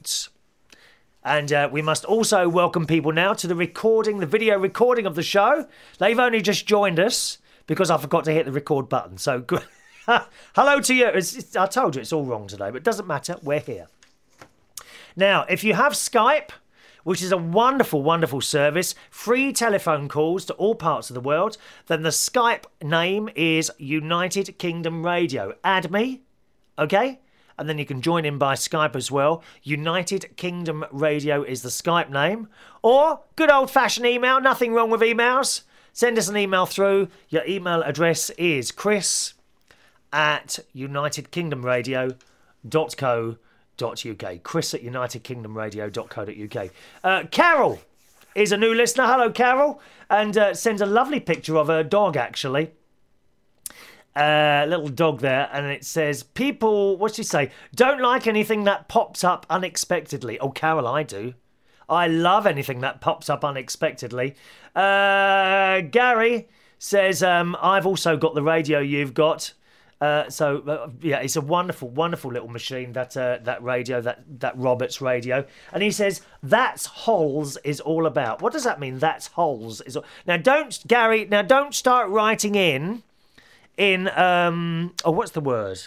right. And we must also welcome people now to the video recording of the show. They've only just joined us because I forgot to hit the record button. So, hello to you. I told you it's all wrong today, but it doesn't matter. We're here. Now, if you have Skype, which is a wonderful, wonderful service, free telephone calls to all parts of the world, then the Skype name is United Kingdom Radio. Add me, okay? And then you can join in by Skype as well. United Kingdom Radio is the Skype name. Or good old-fashioned email, nothing wrong with emails. Send us an email through. Your email address is chris@unitedkingdomradio.co.uk. chris@unitedkingdomradio.co.uk. Carol is a new listener. Hello, Carol. And sends a lovely picture of her dog, actually. Little dog there, and it says, people, what's she say? Don't like anything that pops up unexpectedly. Oh, Carol, I do. I love anything that pops up unexpectedly. Gary says, I've also got the radio you've got. Yeah, it's a wonderful, wonderful little machine, that radio, that Roberts radio. And he says, that's Holes is all about. What does that mean? That's Holes is all... Now, don't start writing in what's the word?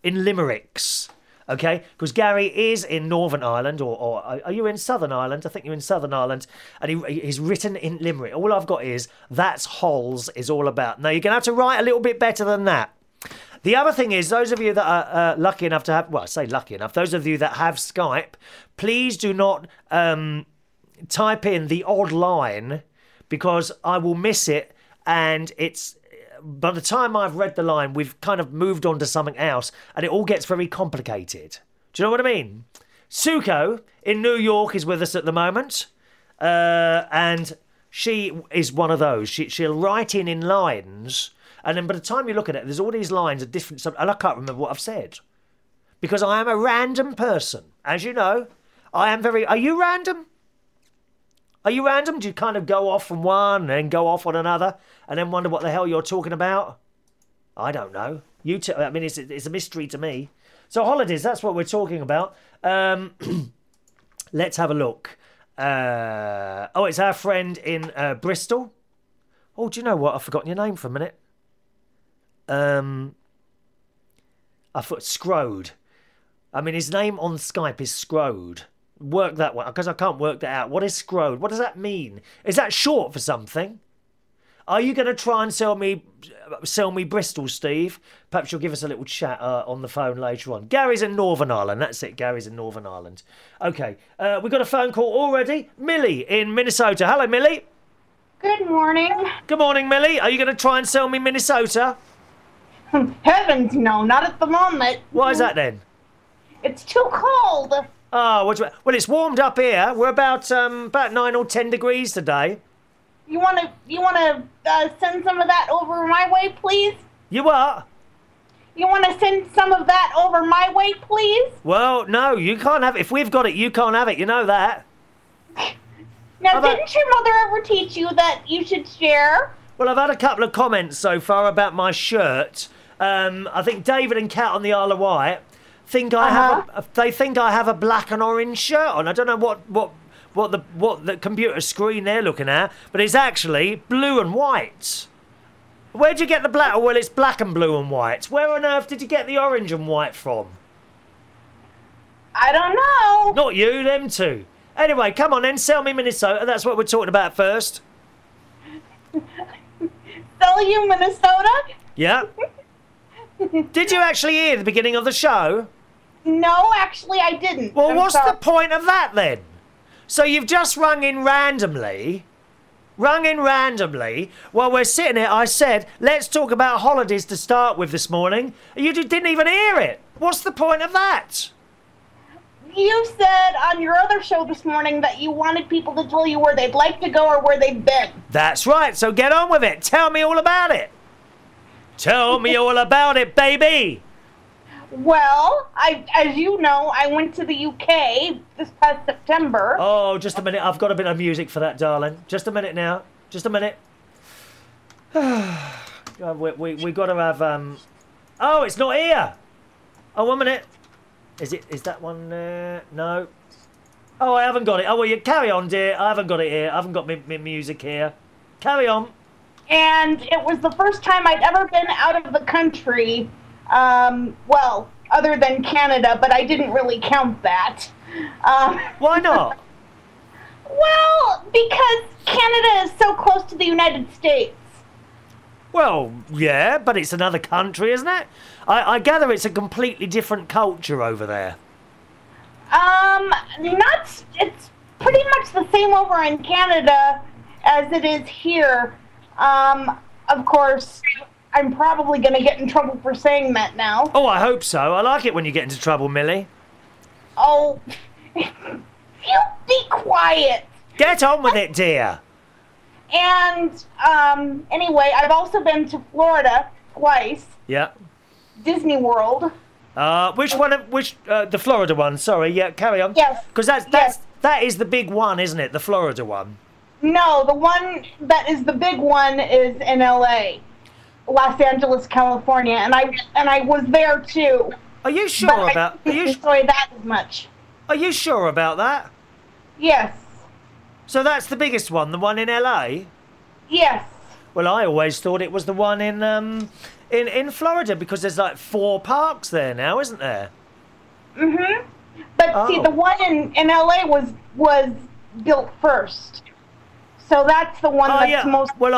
In limericks, okay? Because Gary is in Northern Ireland, or are you in Southern Ireland? I think you're in Southern Ireland, and he's written in limerick. All I've got is, that's Holes is all about. Now, you're going to have to write a little bit better than that. The other thing is, those of you that are lucky enough to have, well, I say lucky enough, those of you that have Skype, please do not type in the odd line, because I will miss it, and it's... By the time I've read the line, we've kind of moved on to something else, and it all gets very complicated. Do you know what I mean? Suko in New York is with us at the moment, and she is one of those. She'll write in lines, and then by the time you look at it, there's all these lines of different... And I can't remember what I've said. Because I am a random person. As you know, I am very... Are you random? Are you random? Do you kind of go off from one and then go off on another and then wonder what the hell you're talking about? I don't know. I mean, it's a mystery to me. So holidays, that's what we're talking about. Let's have a look. It's our friend in Bristol. Oh, do you know what? I've forgotten your name for a minute. I thought Scrode. I mean, his name on Skype is Scrode. Work that one, because I can't work that out. What is Scrode? What does that mean? Is that short for something? Are you going to try and sell me Bristol, Steve? Perhaps you'll give us a little chat on the phone later on. Gary's in Northern Ireland. That's it. Gary's in Northern Ireland. Okay. We've got a phone call already. Millie in Minnesota. Hello, Millie. Good morning. Good morning, Millie. Are you going to try and sell me Minnesota? Heavens, no. Not at the moment. Why is that then? It's too cold. Oh, well, it's warmed up here. We're about 9 or 10 degrees today. You wanna send some of that over my way, please? You what? You wanna send some of that over my way, please? Well, no, you can't have it. If we've got it, you can't have it. You know that. Now, didn't your mother ever teach you that you should share? Well, I've had a couple of comments so far about my shirt. I think David and Kat on the Isle of Wight think they think I have a black and orange shirt on. I don't know what the computer screen they're looking at, but it's actually blue and white. Where'd you get the black? Well, it's black and blue and white. Where on earth did you get the orange and white from? I don't know. Not you, them two. Anyway, come on then, sell me Minnesota. That's what we're talking about first. Sell you Minnesota? Yeah. Did you actually hear the beginning of the show? No, actually I didn't. Well, what's the point of that then? So you've just rung in randomly while we're sitting here. I said, let's talk about holidays to start with this morning. You didn't even hear it. What's the point of that? You said on your other show this morning that you wanted people to tell you where they'd like to go or where they've been. That's right, so get on with it. Tell me all about it. Tell me all about it, baby. Well, as you know, I went to the UK this past September. Oh, just a minute. I've got a bit of music for that, darling. Just a minute now. Just a minute. we got to have... Oh, it's not here. Oh, 1 minute. Is that one there? No. Oh, I haven't got it. Oh, well, you carry on, dear. I haven't got it here. I haven't got my music here. Carry on. And it was the first time I'd ever been out of the country, well, other than Canada, but I didn't really count that. Why not? Well, because Canada is so close to the United States. Well, yeah, but it's another country, isn't it? I gather it's a completely different culture over there. It's pretty much the same over in Canada as it is here. Of course, I'm probably going to get in trouble for saying that now. Oh, I hope so. I like it when you get into trouble, Millie. Oh, you be quiet. Get on with it, dear. And, anyway, I've also been to Florida twice. Yeah. Disney World. Which one? The Florida one? Sorry. Yeah. Carry on. Yes. Because that is the big one, isn't it? The Florida one. No, the one that is the big one is in L.A., Los Angeles, California, and I was there too. Are you sure but about? I didn't enjoy that as much. Are you sure about that? Yes. So that's the biggest one, the one in LA? Yes. Well, I always thought it was the one in Florida because there's like 4 parks there now, isn't there? Mhm. But see, the one in LA was built first, so that's the one that's most. Well,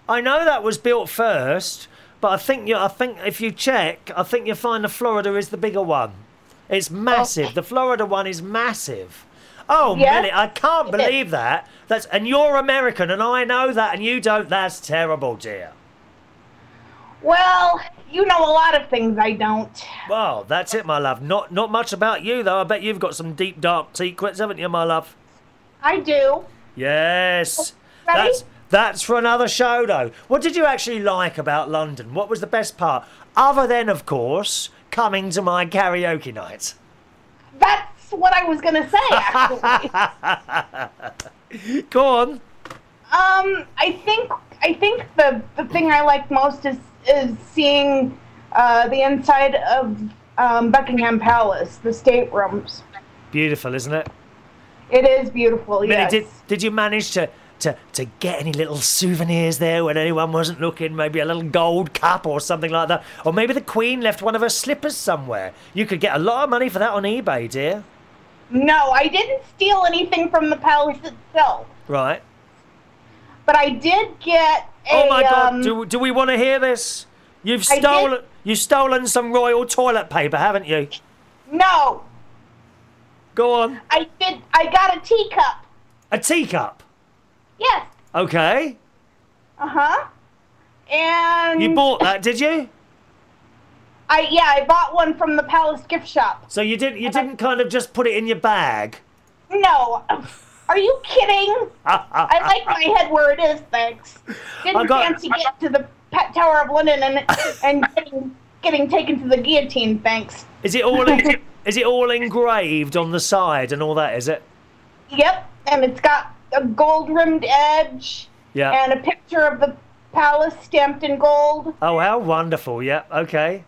I know that was built first, but I think if you check, I think you'll find the Florida is the bigger one. It's massive. The Florida one is massive. Oh, yes, Millie, I can't believe that. And you're American, and I know that, and you don't. That's terrible, dear. Well, you know a lot of things I don't. Well, that's it, my love. Not much about you, though. I bet you've got some deep, dark secrets, haven't you, my love? I do. Yes. Ready? That's for another show, though. What did you actually like about London? What was the best part? Other than, of course, coming to my karaoke night. That's what I was going to say, actually. Go on. I think the thing I liked most is seeing the inside of Buckingham Palace, the staterooms. Beautiful, isn't it? It is beautiful, yes. Millie, did you manage to get any little souvenirs there when anyone wasn't looking? Maybe a little gold cup or something like that? Or maybe the Queen left one of her slippers somewhere. You could get a lot of money for that on eBay, dear. No, I didn't steal anything from the palace itself. Right. But I did get a... Oh my God, do we want to hear this? You've stolen some royal toilet paper, haven't you? No. Go on. I got a teacup. A teacup? Yes. Okay. Uh-huh. And... You bought that, did you? I bought one from the palace gift shop. So you didn't kind of just put it in your bag? No. Are you kidding? I like my head where it is, thanks. Didn't fancy getting to the Tower of London and getting taken to the guillotine, thanks. Is it all engraved on the side and all that, is it? Yep, and it's got a gold-rimmed edge and a picture of the palace stamped in gold. Oh, how wonderful. Yeah, okay.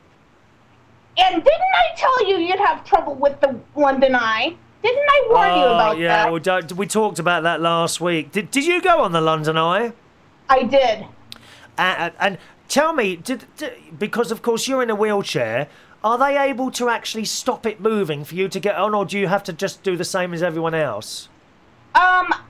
And didn't I tell you you'd have trouble with the London Eye? Didn't I warn you about that? Yeah, we talked about that last week. Did you go on the London Eye? I did. And tell me, because of course you're in a wheelchair, are they able to actually stop it moving for you to get on, or do you have to just do the same as everyone else? I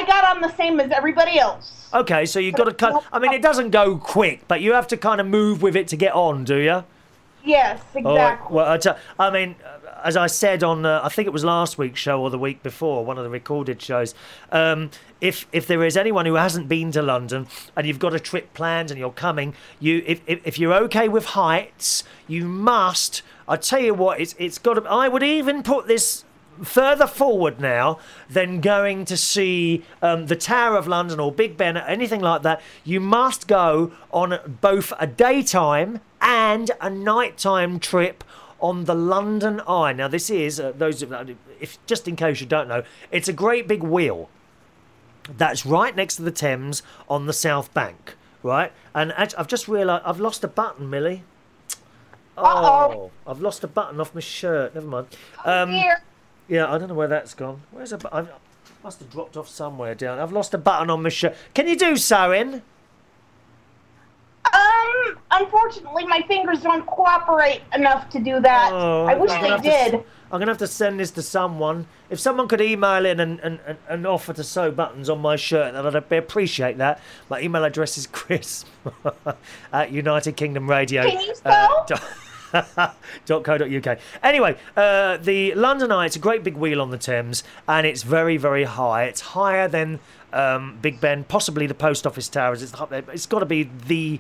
got on the same as everybody else. Okay, so you've got to cut. I mean, it doesn't go quick, but you have to kind of move with it to get on, do you? Yes, exactly. Well, I mean, as I said on, I think it was last week's show or the week before, one of the recorded shows, if there is anyone who hasn't been to London and you've got a trip planned and you're coming, if you're okay with heights, you must. I tell you what, it's got to. I would even put this further forward now than going to see the Tower of London or Big Ben or anything like that. You must go on both a daytime and a nighttime trip on the London Eye. Now this is just in case you don't know, it's a great big wheel that's right next to the Thames on the South Bank, right? And I've just realised I've lost a button, Millie. Oh, I've lost a button off my shirt. Never mind. Dear. Yeah, I don't know where that's gone. Where's a I must have dropped off somewhere down. I've lost a button on my shirt. Can you do sewing? Unfortunately, my fingers don't cooperate enough to do that. Oh, I wish they did. I'm going to have to send this to someone. If someone could email in and offer to sew buttons on my shirt, then I'd appreciate that. My email address is chris at United Kingdom Radio. Can you sew? .co.uk. Anyway, the London Eye, it's a great big wheel on the Thames, and it's very, very high. It's higher than Big Ben, possibly the Post Office Towers. It's got to be the,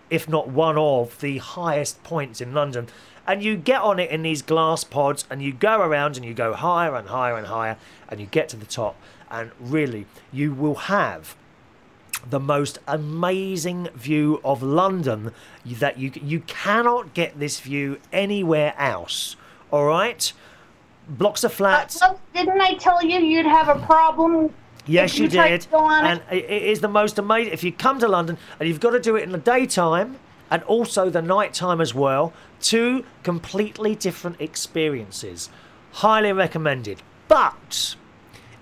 if not one of, the highest points in London. And you get on it in these glass pods, and you go around, and you go higher and higher and higher, and you get to the top. And really, you will have the most amazing view of London that you cannot get this view anywhere else. All right, blocks of flats. Didn't I tell you you'd have a problem? Yes, you did. And it is the most amazing. If you come to London, and you've got to do it in the daytime and also the night time as well, two completely different experiences. Highly recommended. But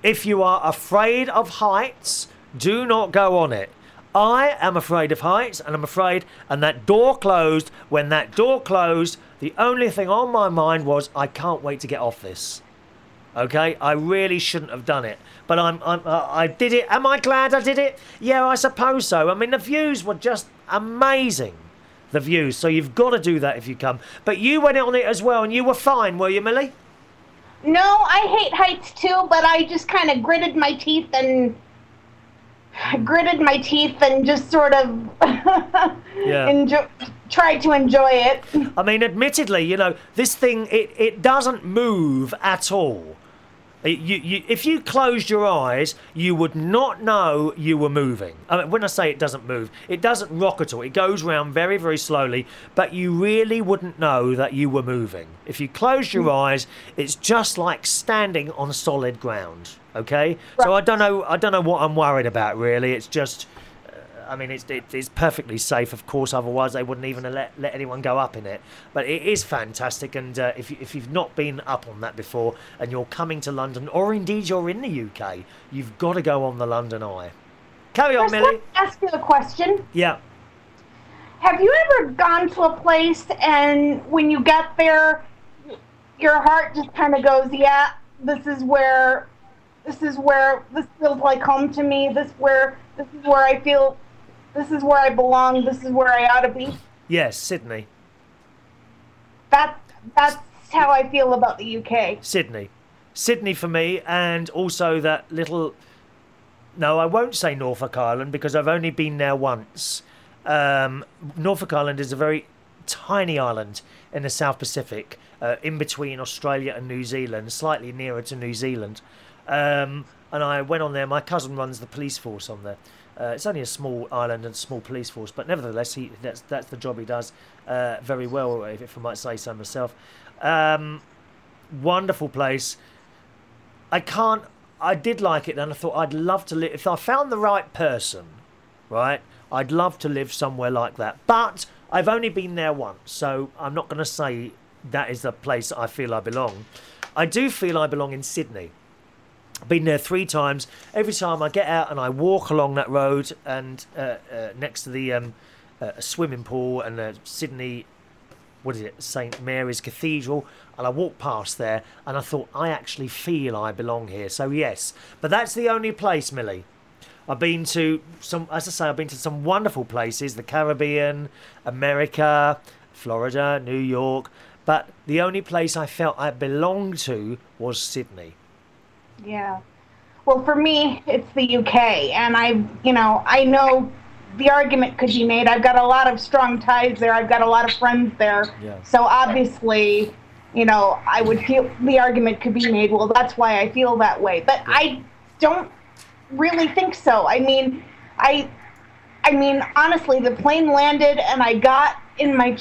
if you are afraid of heights, do not go on it. I am afraid of heights, and I'm afraid, and that door closed. When that door closed, the only thing on my mind was, I can't wait to get off this. Okay, I really shouldn't have done it, but I did it. Am I glad I did it? Yeah, I suppose so. I mean, the views were just amazing. The views. So you've got to do that if you come. But you went on it as well, and you were fine, were you, Millie? No, I hate heights too, but I just kind of gritted my teeth and just sort of tried to enjoy it. I mean, admittedly, you know, this thing, it doesn't move at all. If you closed your eyes, you would not know you were moving. I mean, when I say it doesn't move, it doesn't rock at all. It goes round very, very slowly, but you really wouldn't know that you were moving. If you closed your eyes, it's just like standing on solid ground. Okay, right. So I don't know what I'm worried about really. It's just, I mean, it's perfectly safe, of course. Otherwise, they wouldn't even let anyone go up in it. But it is fantastic, and if you've not been up on that before, and you're coming to London, or indeed you're in the UK, you've got to go on the London Eye. Carry on, Millie. Let me ask you a question. Yeah. Have you ever gone to a place and when you get there, your heart just kind of goes, yeah, this is where this feels like home to me. This is where I feel. This is where I belong. This is where I ought to be. Yes, Sydney. That's how I feel about the UK. Sydney for me, and also that little. No, I won't say Norfolk Island because I've only been there once. Norfolk Island is a very tiny island in the South Pacific, in between Australia and New Zealand, slightly nearer to New Zealand. And I went on there. My cousin runs the police force on there. It's only a small island and a small police force, but nevertheless, that's the job he does very well, if I might say so myself. Wonderful place. I did like it, and I thought I'd love to live. If I found the right person, right, I'd love to live somewhere like that. But I've only been there once, so I'm not going to say that is the place I feel I belong. I do feel I belong in Sydney. I've been there 3 times. Every time I get out and I walk along that road and next to the swimming pool and Sydney, what is it, St Mary's Cathedral, and I walk past there and I thought, I actually feel I belong here. So yes, but that's the only place, Millie. I've been to some, as I say, I've been to some wonderful places, the Caribbean, America, Florida, New York, but the only place I felt I belonged to was Sydney. Yeah. Well, for me, it's the UK, and I know the argument could be made. I've got a lot of strong ties there. I've got a lot of friends there. Yeah. So obviously, I would feel the argument could be made. Well, that's why I feel that way. But yeah. I don't really think so. I mean, honestly, the plane landed, and I got in my,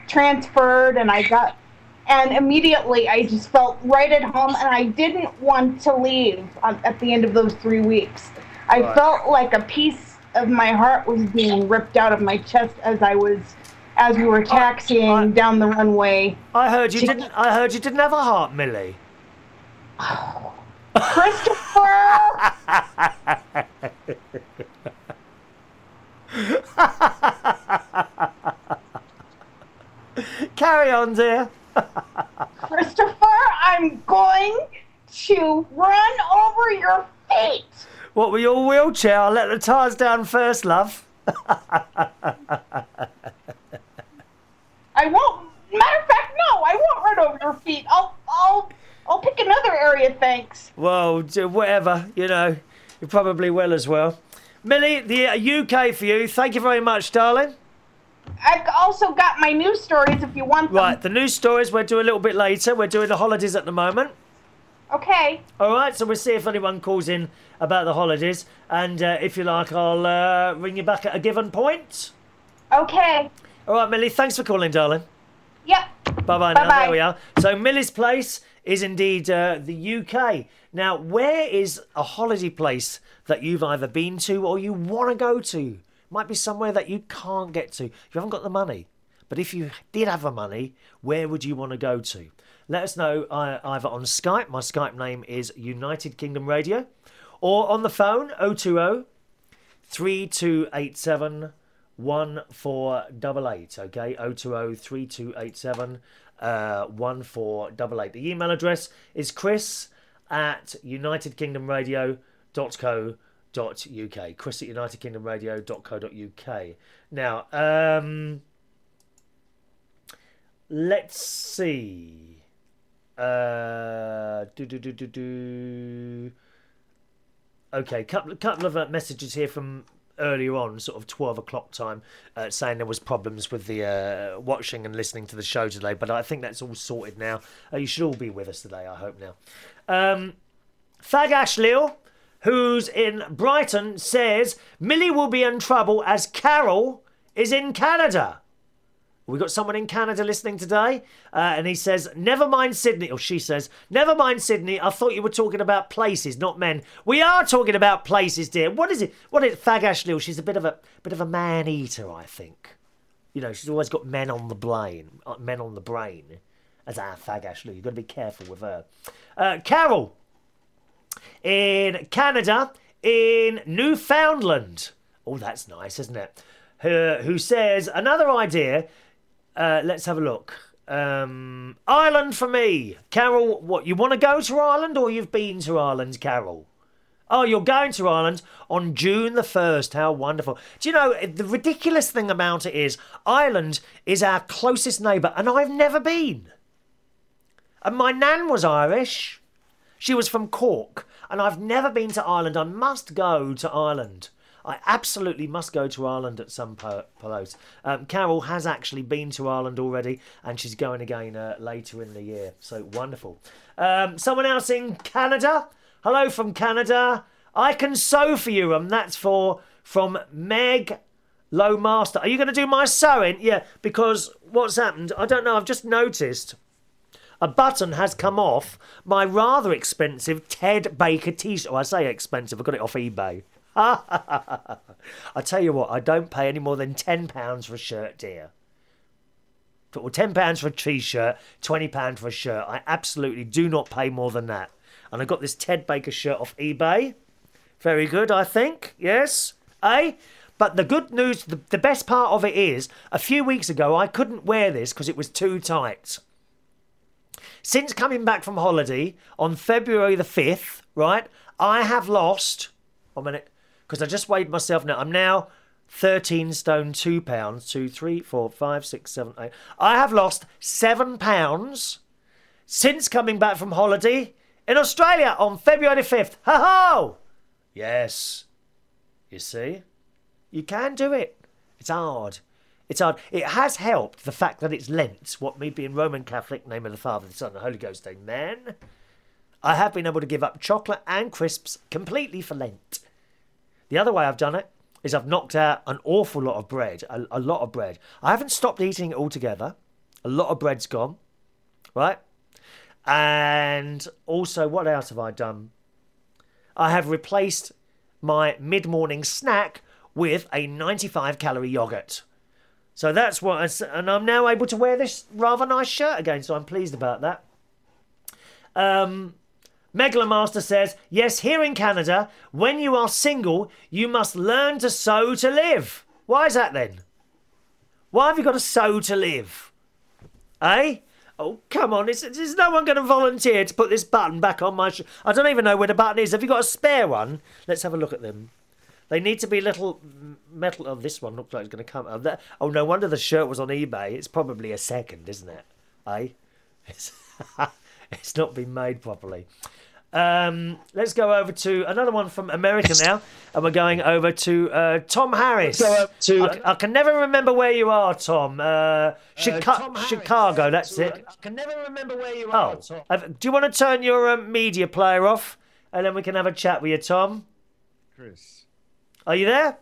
transferred, and immediately I just felt right at home, and I didn't want to leave at the end of those 3 weeks. I felt like a piece of my heart was being ripped out of my chest as we were taxiing down the runway. I heard you didn't have a heart, Millie. Christopher! Carry on, dear. Christopher, I'm going to run over your feet. What, were your wheelchair? I'll let the tyres down first, love. I won't. Matter of fact, no, I won't run over your feet. I'll pick another area, thanks. Well, whatever, you know, you probably will as well. Millie, the UK for you. Thank you very much, darling. I've also got my news stories if you want them. Right, the news stories we'll do a little bit later. We're doing the holidays at the moment. Okay. All right, so we'll see if anyone calls in about the holidays. And if you like, I'll ring you back at a given point. Okay. All right, Millie, thanks for calling, darling. Yep. Bye-bye now. There we are. So Millie's place is indeed the UK. Now, where is a holiday place that you've either been to or you want to go to? Might be somewhere that you can't get to. You haven't got the money. But if you did have the money, where would you want to go to? Let us know either on Skype. My Skype name is United Kingdom Radio. Or on the phone, 020 3287 1488. Okay, 020 3287 1488. The email address is chris@unitedkingdomradio.co.uk. chris@unitedkingdomradio.co.uk. Now, let's see. Okay, couple of messages here from earlier on, sort of 12 o'clock time, saying there was problems with the watching and listening to the show today, but I think that's all sorted now. You should all be with us today, I hope now. Fag Ashley, who's in Brighton, says Millie will be in trouble as Carol is in Canada. We've got someone in Canada listening today, and he says, never mind Sydney, or she says, never mind Sydney, I thought you were talking about places, not men. We are talking about places, dear. What is it? Fag Ashley? She's a bit of a man-eater, I think. You know, she's always got men on the brain, as our Fag Ashley. You've got to be careful with her. Carol, in Canada, in Newfoundland. Oh, that's nice, isn't it? Who says, another idea... let's have a look. Ireland for me. Carol, what, you want to go to Ireland or you've been to Ireland, Carol? Oh, you're going to Ireland on June the 1st. How wonderful. Do you know, the ridiculous thing about it is Ireland is our closest neighbour and I've never been. And my nan was Irish. She was from Cork and I've never been to Ireland. I must go to Ireland. I absolutely must go to Ireland at some point. Carol has actually been to Ireland already, and she's going again later in the year. So wonderful. Someone else in Canada. Hello from Canada. I can sew for you, and that's from Meg Lowmaster. Are you going to do my sewing? Yeah, because what's happened? I don't know. I've just noticed a button has come off my rather expensive Ted Baker t-shirt. Oh, I say expensive. I got it off eBay. I tell you what, I don't pay any more than £10 for a shirt, dear. Or £10 for a t-shirt, £20 for a shirt. I absolutely do not pay more than that. And I got this Ted Baker shirt off eBay. Very good, I think. Yes? Eh? But the good news, the best part of it is, a few weeks ago, I couldn't wear this because it was too tight. Since coming back from holiday on February the 5th, right, I have lost... 1 minute. Because I just weighed myself now. I'm now 13 stone 2 pounds. 2, 3, 4, 5, 6, 7, 8. I have lost 7 pounds since coming back from holiday in Australia on February 5th. Ho-ho! Yes. You see? You can do it. It's hard. It's hard. It has helped the fact that it's Lent. What, me being Roman Catholic, name of the Father, the Son, and the Holy Ghost, amen. I have been able to give up chocolate and crisps completely for Lent. The other way I've done it is I've knocked out an awful lot of bread, a lot of bread. I haven't stopped eating it altogether. A lot of bread's gone, right? And also, what else have I done? I have replaced my mid-morning snack with a 95-calorie yoghurt. So that's what, and I'm now able to wear this rather nice shirt again, so I'm pleased about that. Megalamaster says, yes, here in Canada, when you are single, you must learn to sew to live. Why is that then? Why have you got to sew to live? Eh? Oh, come on. Is no one going to volunteer to put this button back on my shirt? I don't even know where the button is. Have you got a spare one? Let's have a look at them. They need to be little metal. Oh, this one looks like it's going to come out. Oh, no wonder the shirt was on eBay. It's probably a second, isn't it? Eh? It's not been made properly. Let's go over to another one from America now, and we're going over to Tom Harris. I can never remember where you are, Tom. Chicago, that's it. I can never remember where you are, Tom. Do you want to turn your media player off, and then we can have a chat with you, Tom? Chris. Are you there?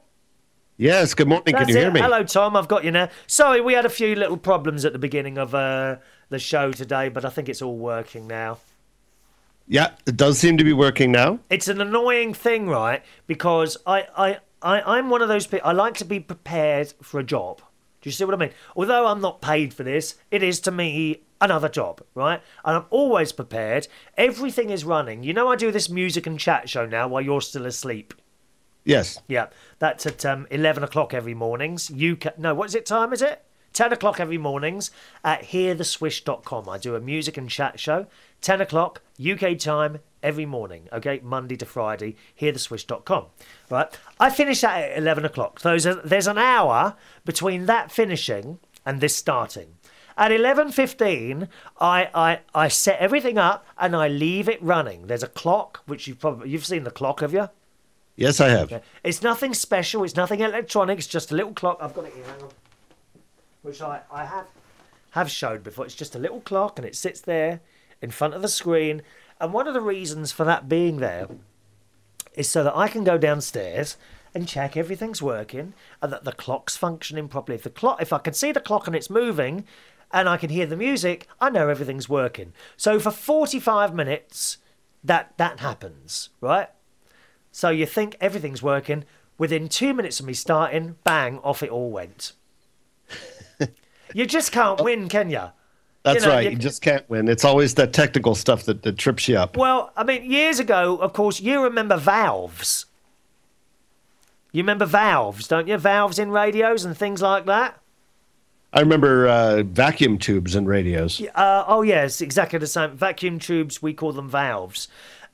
Yes, good morning. Can you hear me? Hello, Tom. I've got you now. Sorry, we had a few little problems at the beginning of the show today, but I think it's all working now. Yeah, it does seem to be working now. It's an annoying thing, right? Because I'm one of those people, I like to be prepared for a job. Do you see what I mean? Although I'm not paid for this, it is to me another job, right? And I'm always prepared. Everything is running. You know, I do this music and chat show now while you're still asleep. Yes. Yeah, that's at 11 o'clock every mornings. No, what is it time, is it? 10 o'clock every mornings at heartheswish.com. I do a music and chat show, 10 o'clock UK time every morning, okay, Monday to Friday, heartheswish.com. Right, I finish that at 11 o'clock. So there's an hour between that finishing and this starting. At 11:15, I set everything up and I leave it running. There's a clock, which you've seen the clock, have you? Yes, I have. Okay. It's nothing special. It's nothing electronic. It's just a little clock. I've got it here. Hang on. Which I have showed before. It's just a little clock and it sits there in front of the screen. And one of the reasons for that being there is so that I can go downstairs and check everything's working and that the clock's functioning properly. If I can see the clock and it's moving and I can hear the music, I know everything's working. So for 45 minutes, that happens, right? So you think everything's working. Within 2 minutes of me starting, bang, off it all went. You just can't win, can you? That's right. You just can't win. It's always that technical stuff that trips you up. Well, I mean, years ago, of course, you remember valves. You remember valves, don't you? Valves in radios and things like that. I remember vacuum tubes in radios. Oh, yes, exactly the same. Vacuum tubes, we call them valves.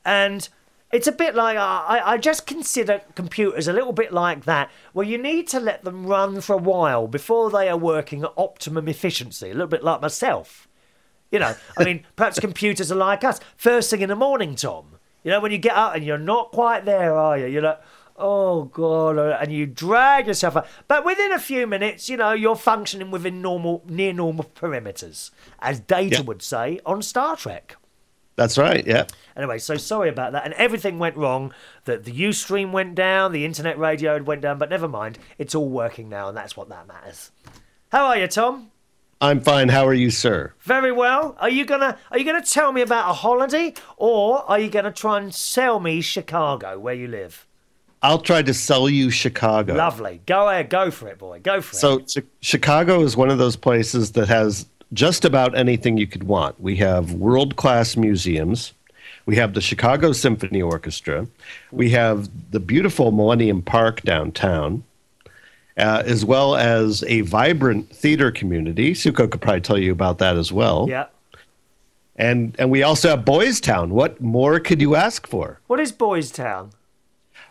And it's a bit like, I just consider computers a little bit like that, where you need to let them run for a while before they are working at optimum efficiency, a little bit like myself. You know, I mean, perhaps computers are like us. First thing in the morning, Tom, you know, when you get up and you're not quite there, are you? You're like, oh, God, and you drag yourself up. But within a few minutes, you know, you're functioning within near normal perimeters, as Data would say on Star Trek. That's right, yeah. Anyway, so sorry about that. And everything went wrong. The Ustream went down, the internet radio went down, but never mind. It's all working now, and that's what that matters. How are you, Tom? I'm fine. How are you, sir? Very well. Are you gonna tell me about a holiday, or are you gonna try and sell me Chicago, where you live? I'll try to sell you Chicago. Lovely. Go ahead. Go for it, boy. Go for it. So Chicago is one of those places that has just about anything you could want. We have world-class museums. We have the Chicago Symphony Orchestra. We have the beautiful Millennium Park downtown, as well as a vibrant theater community. Suko could probably tell you about that as well. Yeah. And we also have Boys Town. What more could you ask for? What is Boys Town?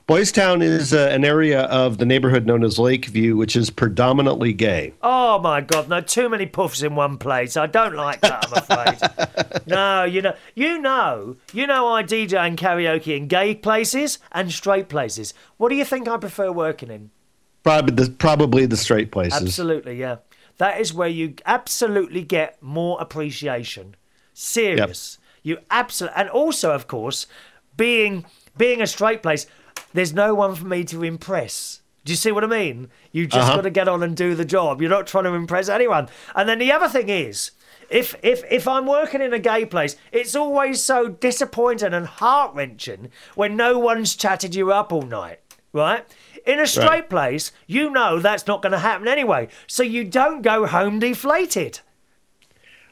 Boys Town is an area of the neighborhood known as Lakeview, which is predominantly gay. Oh, my God. No, too many puffs in one place. I don't like that, I'm afraid. No, you know, I DJ and karaoke in gay places and straight places. What do you think I prefer working in? Probably the straight places. Absolutely, yeah. That is where you absolutely get more appreciation. Serious. Yep. You absolutely, and also, of course, being a straight place, there's no one for me to impress. Do you see what I mean? You just got to get on and do the job. You're not trying to impress anyone. And then the other thing is, if I'm working in a gay place, it's always so disappointing and heart-wrenching when no one's chatted you up all night, right? In a straight place, you know that's not going to happen anyway, so you don't go home deflated.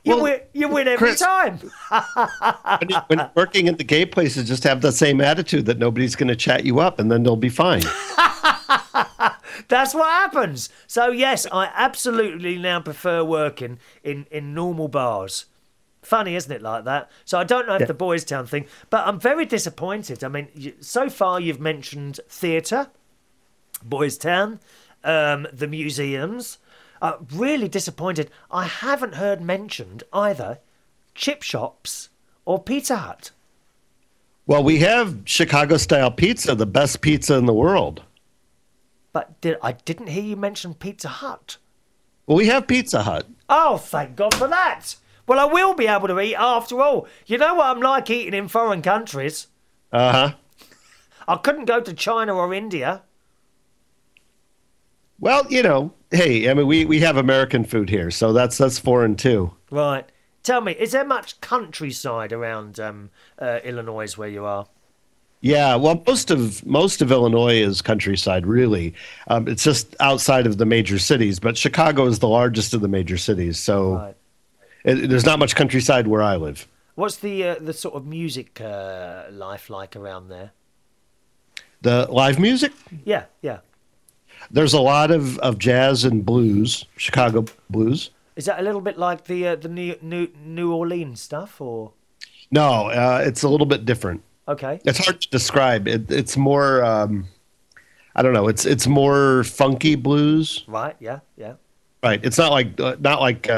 You win every Chris, time. when you're working in the gay places, just have the same attitude that nobody's going to chat you up, and then they'll be fine. That's what happens. So yes, I absolutely now prefer working in normal bars. Funny, isn't it, like that? So I don't know if the Boys Town thing, but I'm very disappointed. I mean, so far you've mentioned theatre, Boys Town, the museums. Really disappointed. I haven't heard mentioned either chip shops or Pizza Hut. Well, we have Chicago-style pizza, the best pizza in the world. But I didn't hear you mention Pizza Hut. Well, we have Pizza Hut. Oh, thank God for that. Well, I will be able to eat after all. You know what I'm like eating in foreign countries? Uh-huh. I couldn't go to China or India. Well, hey, I mean, we have American food here, so that's foreign too. Right. Tell me, is there much countryside around Illinois where you are? Yeah, well, most of Illinois is countryside, really. It's just outside of the major cities, but Chicago is the largest of the major cities, so there's not much countryside where I live. What's the sort of music life like around there? The live music? Yeah. There's a lot of jazz and blues, Chicago blues. Is that a little bit like the New Orleans stuff, or? No, it's a little bit different. Okay. It's hard to describe. It's more, I don't know. It's more funky blues. Right. Yeah. Right. It's not like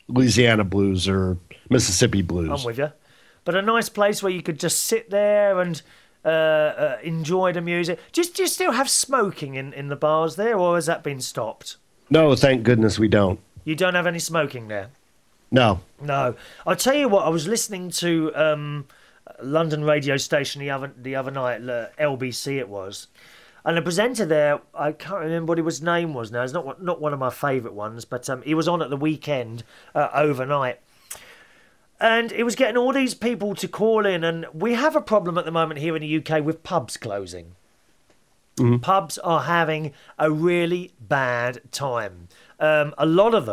Louisiana blues or Mississippi blues. I'm with you. But a nice place where you could just sit there and enjoy the music. Do you still have smoking in the bars there, or has that been stopped? No, thank goodness we don't. You don't have any smoking there? No. I'll tell you what, I was listening to London radio station the other night, LBC it was, and the presenter there, I can't remember what his name was now. It's not one of my favourite ones, but he was on at the weekend overnight. And it was getting all these people to call in, and we have a problem at the moment here in the UK with pubs closing. Mm-hmm. Pubs are having a really bad time. A lot of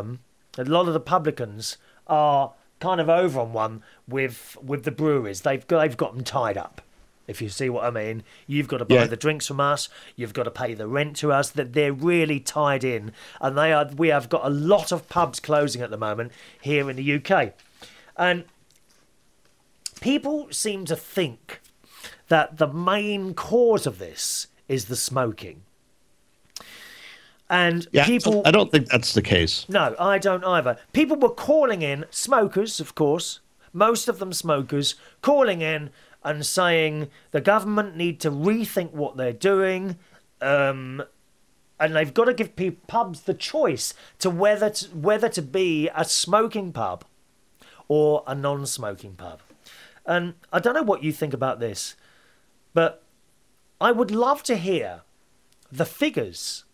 the publicans are kind of over on one with the breweries. They've got them tied up, if you see what I mean. You've got to buy the drinks from us. You've got to pay the rent to us. That they're really tied in, and we have got a lot of pubs closing at the moment here in the UK. And people seem to think that the main cause of this is the smoking. And people... I don't think that's the case. No, I don't either. People were calling in, smokers, of course, most of them smokers, calling in and saying the government need to rethink what they're doing, and they've got to give pubs the choice to whether to be a smoking pub or a non-smoking pub. And I don't know what you think about this, but I would love to hear the figures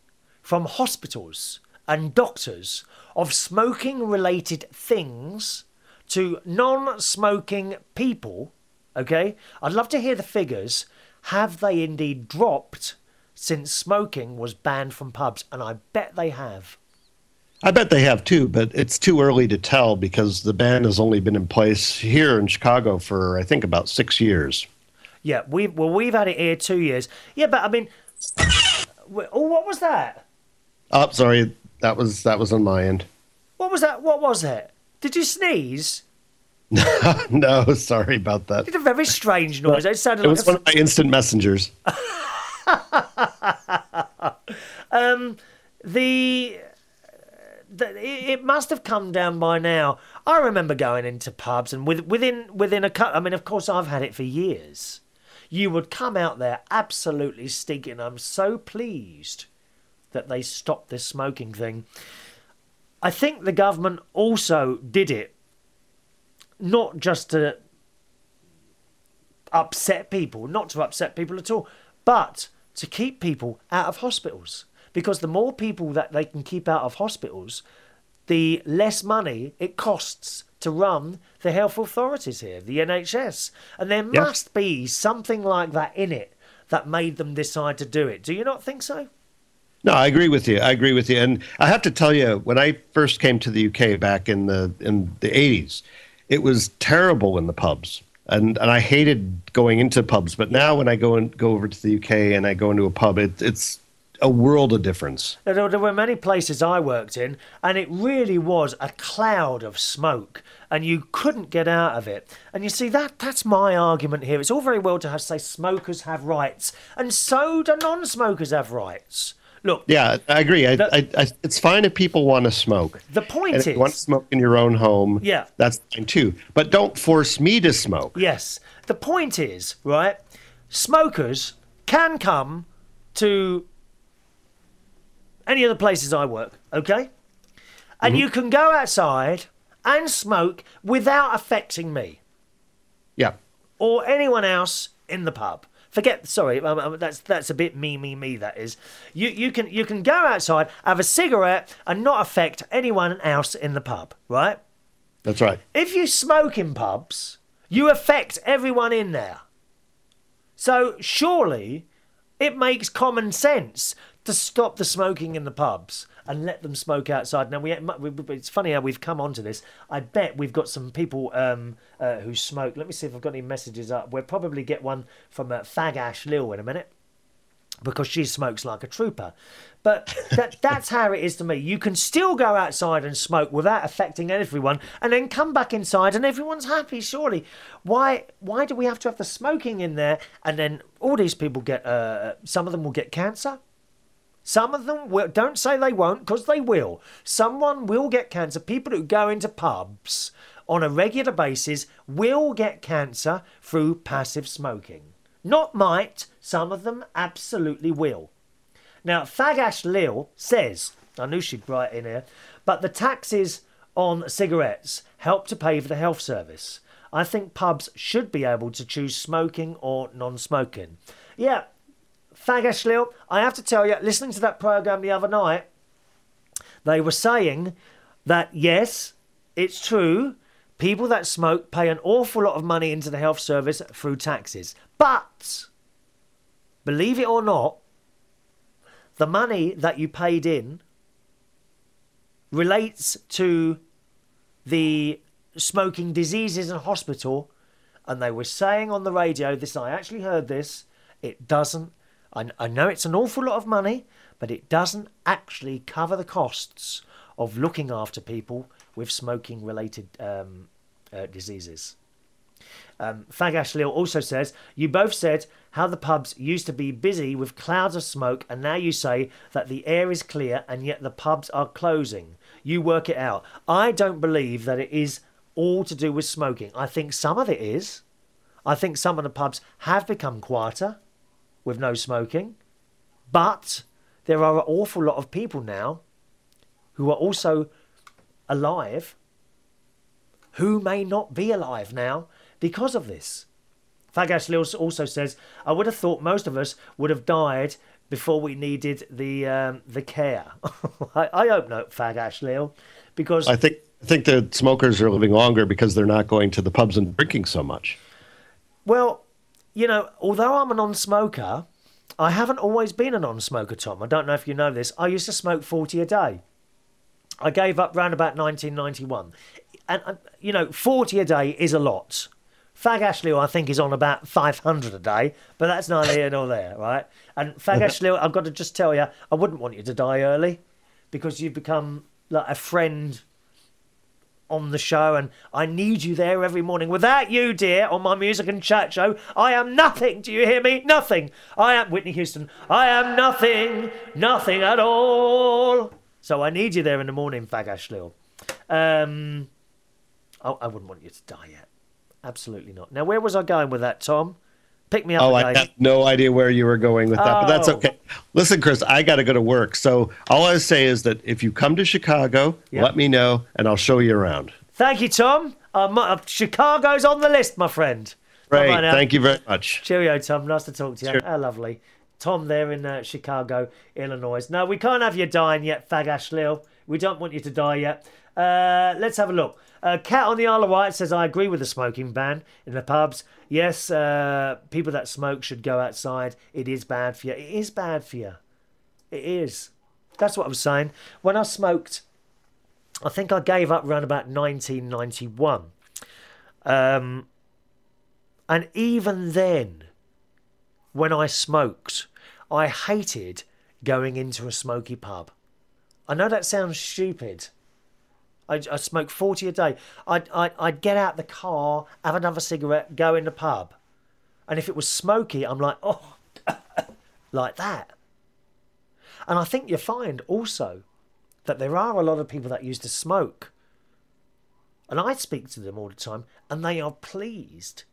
from hospitals and doctors of smoking-related things to non-smoking people, okay? I'd love to hear the figures. Have they indeed dropped since smoking was banned from pubs? And I bet they have. I bet they have too, but it's too early to tell because the ban has only been in place here in Chicago for, I think, about 6 years. Yeah, we've had it here 2 years. Yeah, but I mean, oh, what was that? Oh, sorry, that was on my end. What was that? What was it? Did you sneeze? No, sorry about that. It's a very strange noise. It sounded like was one of my instant messengers. It must have come down by now. I remember going into pubs and within a cut. I mean, of course, I've had it for years. You would come out there absolutely stinking. I'm so pleased that they stopped this smoking thing. I think the government also did it not just to upset people, not to upset people at all, but to keep people out of hospitals. Because the more people that they can keep out of hospitals, the less money it costs to run the health authorities here, the NHS. And there must be something like that in it that made them decide to do it. Do you not think so? No, I agree with you. I agree with you. And I have to tell you, when I first came to the UK back in the 80s, it was terrible in the pubs. And I hated going into pubs. But now when I go over to the UK and I go into a pub, it's a world of difference. There were many places I worked in, and it really was a cloud of smoke, and you couldn't get out of it. And you see, that's my argument here. It's all very well to say smokers have rights, and so do non-smokers have rights. Look. Yeah, I agree. It's fine if people want to smoke. The point and if you want to smoke in your own home, yeah, that's fine too. But don't force me to smoke. Yes. The point is, right, smokers can come to any of the places I work, okay? And you can go outside and smoke without affecting me. Yeah. Or anyone else in the pub. Sorry, that's a bit me, that is. You can go outside, have a cigarette, and not affect anyone else in the pub, right? That's right. If you smoke in pubs, you affect everyone in there. So surely it makes common sense to stop the smoking in the pubs and let them smoke outside. Now, it's funny how we've come onto this. I bet we've got some people who smoke. Let me see if I've got any messages up. We'll probably get one from Fag Ash Lil in a minute, because she smokes like a trooper. But that's how it is to me. You can still go outside and smoke without affecting everyone, and then come back inside and everyone's happy, surely. Why do we have to have the smoking in there, and then all these people get, some of them will get cancer? Some of them will. Don't say they won't, because they will. Someone will get cancer. People who go into pubs on a regular basis will get cancer through passive smoking. Not might, some of them absolutely will. Now, Fagash Lil says, I knew she'd write in here, but the taxes on cigarettes help to pay for the health service. I think pubs should be able to choose smoking or non-smoking. Yeah. Fagash Lil, I have to tell you, listening to that programme the other night, they were saying that, yes, it's true, people that smoke pay an awful lot of money into the health service through taxes. But, believe it or not, the money that you paid in relates to the smoking diseases in hospital. And they were saying on the radio, I actually heard this, it doesn't, I know it's an awful lot of money, but it doesn't actually cover the costs of looking after people with smoking-related diseases. Fagash Lil also says, you both said how the pubs used to be busy with clouds of smoke, and now you say that the air is clear and yet the pubs are closing. You work it out. I don't believe that it is all to do with smoking. I think some of it is. I think some of the pubs have become quieter with no smoking, but there are an awful lot of people now who are also alive who may not be alive now because of this. Fagash Lil also says, I would have thought most of us would have died before we needed the care. I hope not, Fagash Lil, because I think the smokers are living longer because they're not going to the pubs and drinking so much. Well, you know, although I'm a non-smoker, I haven't always been a non-smoker, Tom. I don't know if you know this. I used to smoke 40 a day. I gave up round about 1991. And, you know, 40 a day is a lot. Fag Ashley, I think, is on about 500 a day, but that's neither here nor there, right? And Fag Ashley, I've got to just tell you, I wouldn't want you to die early, because you've become like a friend on the show, and I need you there every morning. Without you, dear, on my music and chat show, I am nothing. Do you hear me? Nothing. I am Whitney Houston. I am nothing, nothing at all. So I need you there in the morning, Fag Ashley. I wouldn't want you to die yet. Absolutely not. Now, where was I going with that, Tom? Pick me up. Oh, I have no idea where you were going with that, but that's okay. Listen, Chris, I got to go to work. So all I say is that if you come to Chicago, let me know, and I'll show you around. Thank you, Tom. Chicago's on the list, my friend. Great. Thank you very much. Cheerio, Tom. Nice to talk to you. How lovely. Tom there in Chicago, Illinois. No, we can't have you dying yet, Fag Ashley. We don't want you to die yet. Let's have a look. Cat on the Isle of Wight says, I agree with the smoking ban in the pubs. Yes, people that smoke should go outside. It is bad for you. It is bad for you. It is. That's what I was saying. When I smoked, I think I gave up around about 1991. And even then, when I smoked, I hated going into a smoky pub. I know that sounds stupid. I smoked 40 a day. I'd get out the car, have another cigarette, go in the pub. And if it was smoky, I'm like, oh, like that. And I think you find also that there are a lot of people that used to smoke. And I speak to them all the time, and they are pleased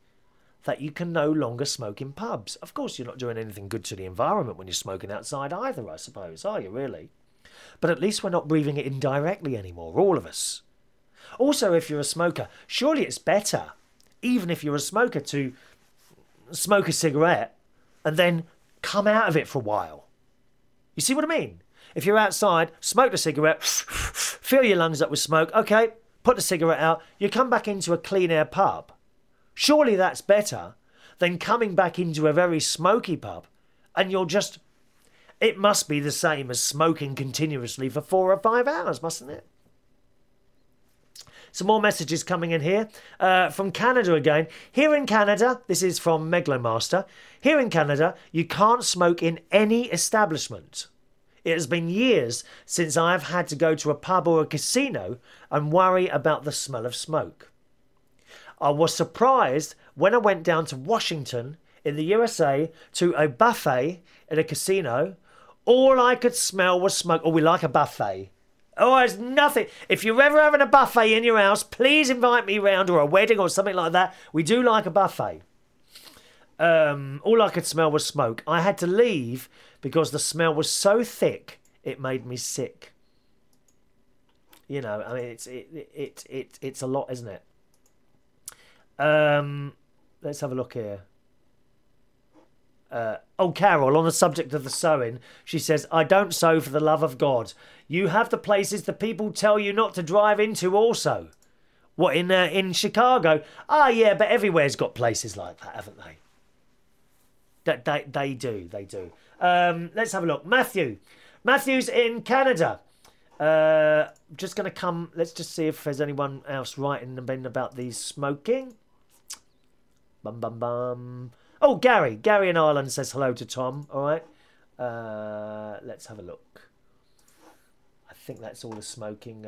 that you can no longer smoke in pubs. Of course, you're not doing anything good to the environment when you're smoking outside either, I suppose, are you really? But at least we're not breathing it in directly anymore, all of us. Also, if you're a smoker, surely it's better, even if you're a smoker, to smoke a cigarette and then come out of it for a while. You see what I mean? If you're outside, smoke the cigarette, fill your lungs up with smoke, okay, put the cigarette out, you come back into a clean air pub. Surely that's better than coming back into a very smoky pub and you're just... It must be the same as smoking continuously for 4 or 5 hours, mustn't it? Some more messages coming in here from Canada again. Here in Canada, this is from Megalomaster. Here in Canada, you can't smoke in any establishment. It has been years since I have had to go to a pub or a casino and worry about the smell of smoke. I was surprised when I went down to Washington in the USA to a buffet in a casino. All I could smell was smoke. Oh, we like a buffet. Oh, there's nothing. If you're ever having a buffet in your house, please invite me round, or a wedding or something like that. We do like a buffet. All I could smell was smoke. I had to leave because the smell was so thick it made me sick. You know, I mean, it's a lot, isn't it? Let's have a look here. Oh, Carol, on the subject of the sewing, she says, I don't sew for the love of God. You have the places the people tell you not to drive into also. What, in Chicago? Ah, yeah, but everywhere's got places like that, haven't they? They do. Let's have a look. Matthew's in Canada. Just going to come, let's just see if there's anyone else writing about these smoking. Bum, bum, bum. Oh, Gary in Ireland says hello to Tom. All right. Let's have a look. I think that's all the smoking.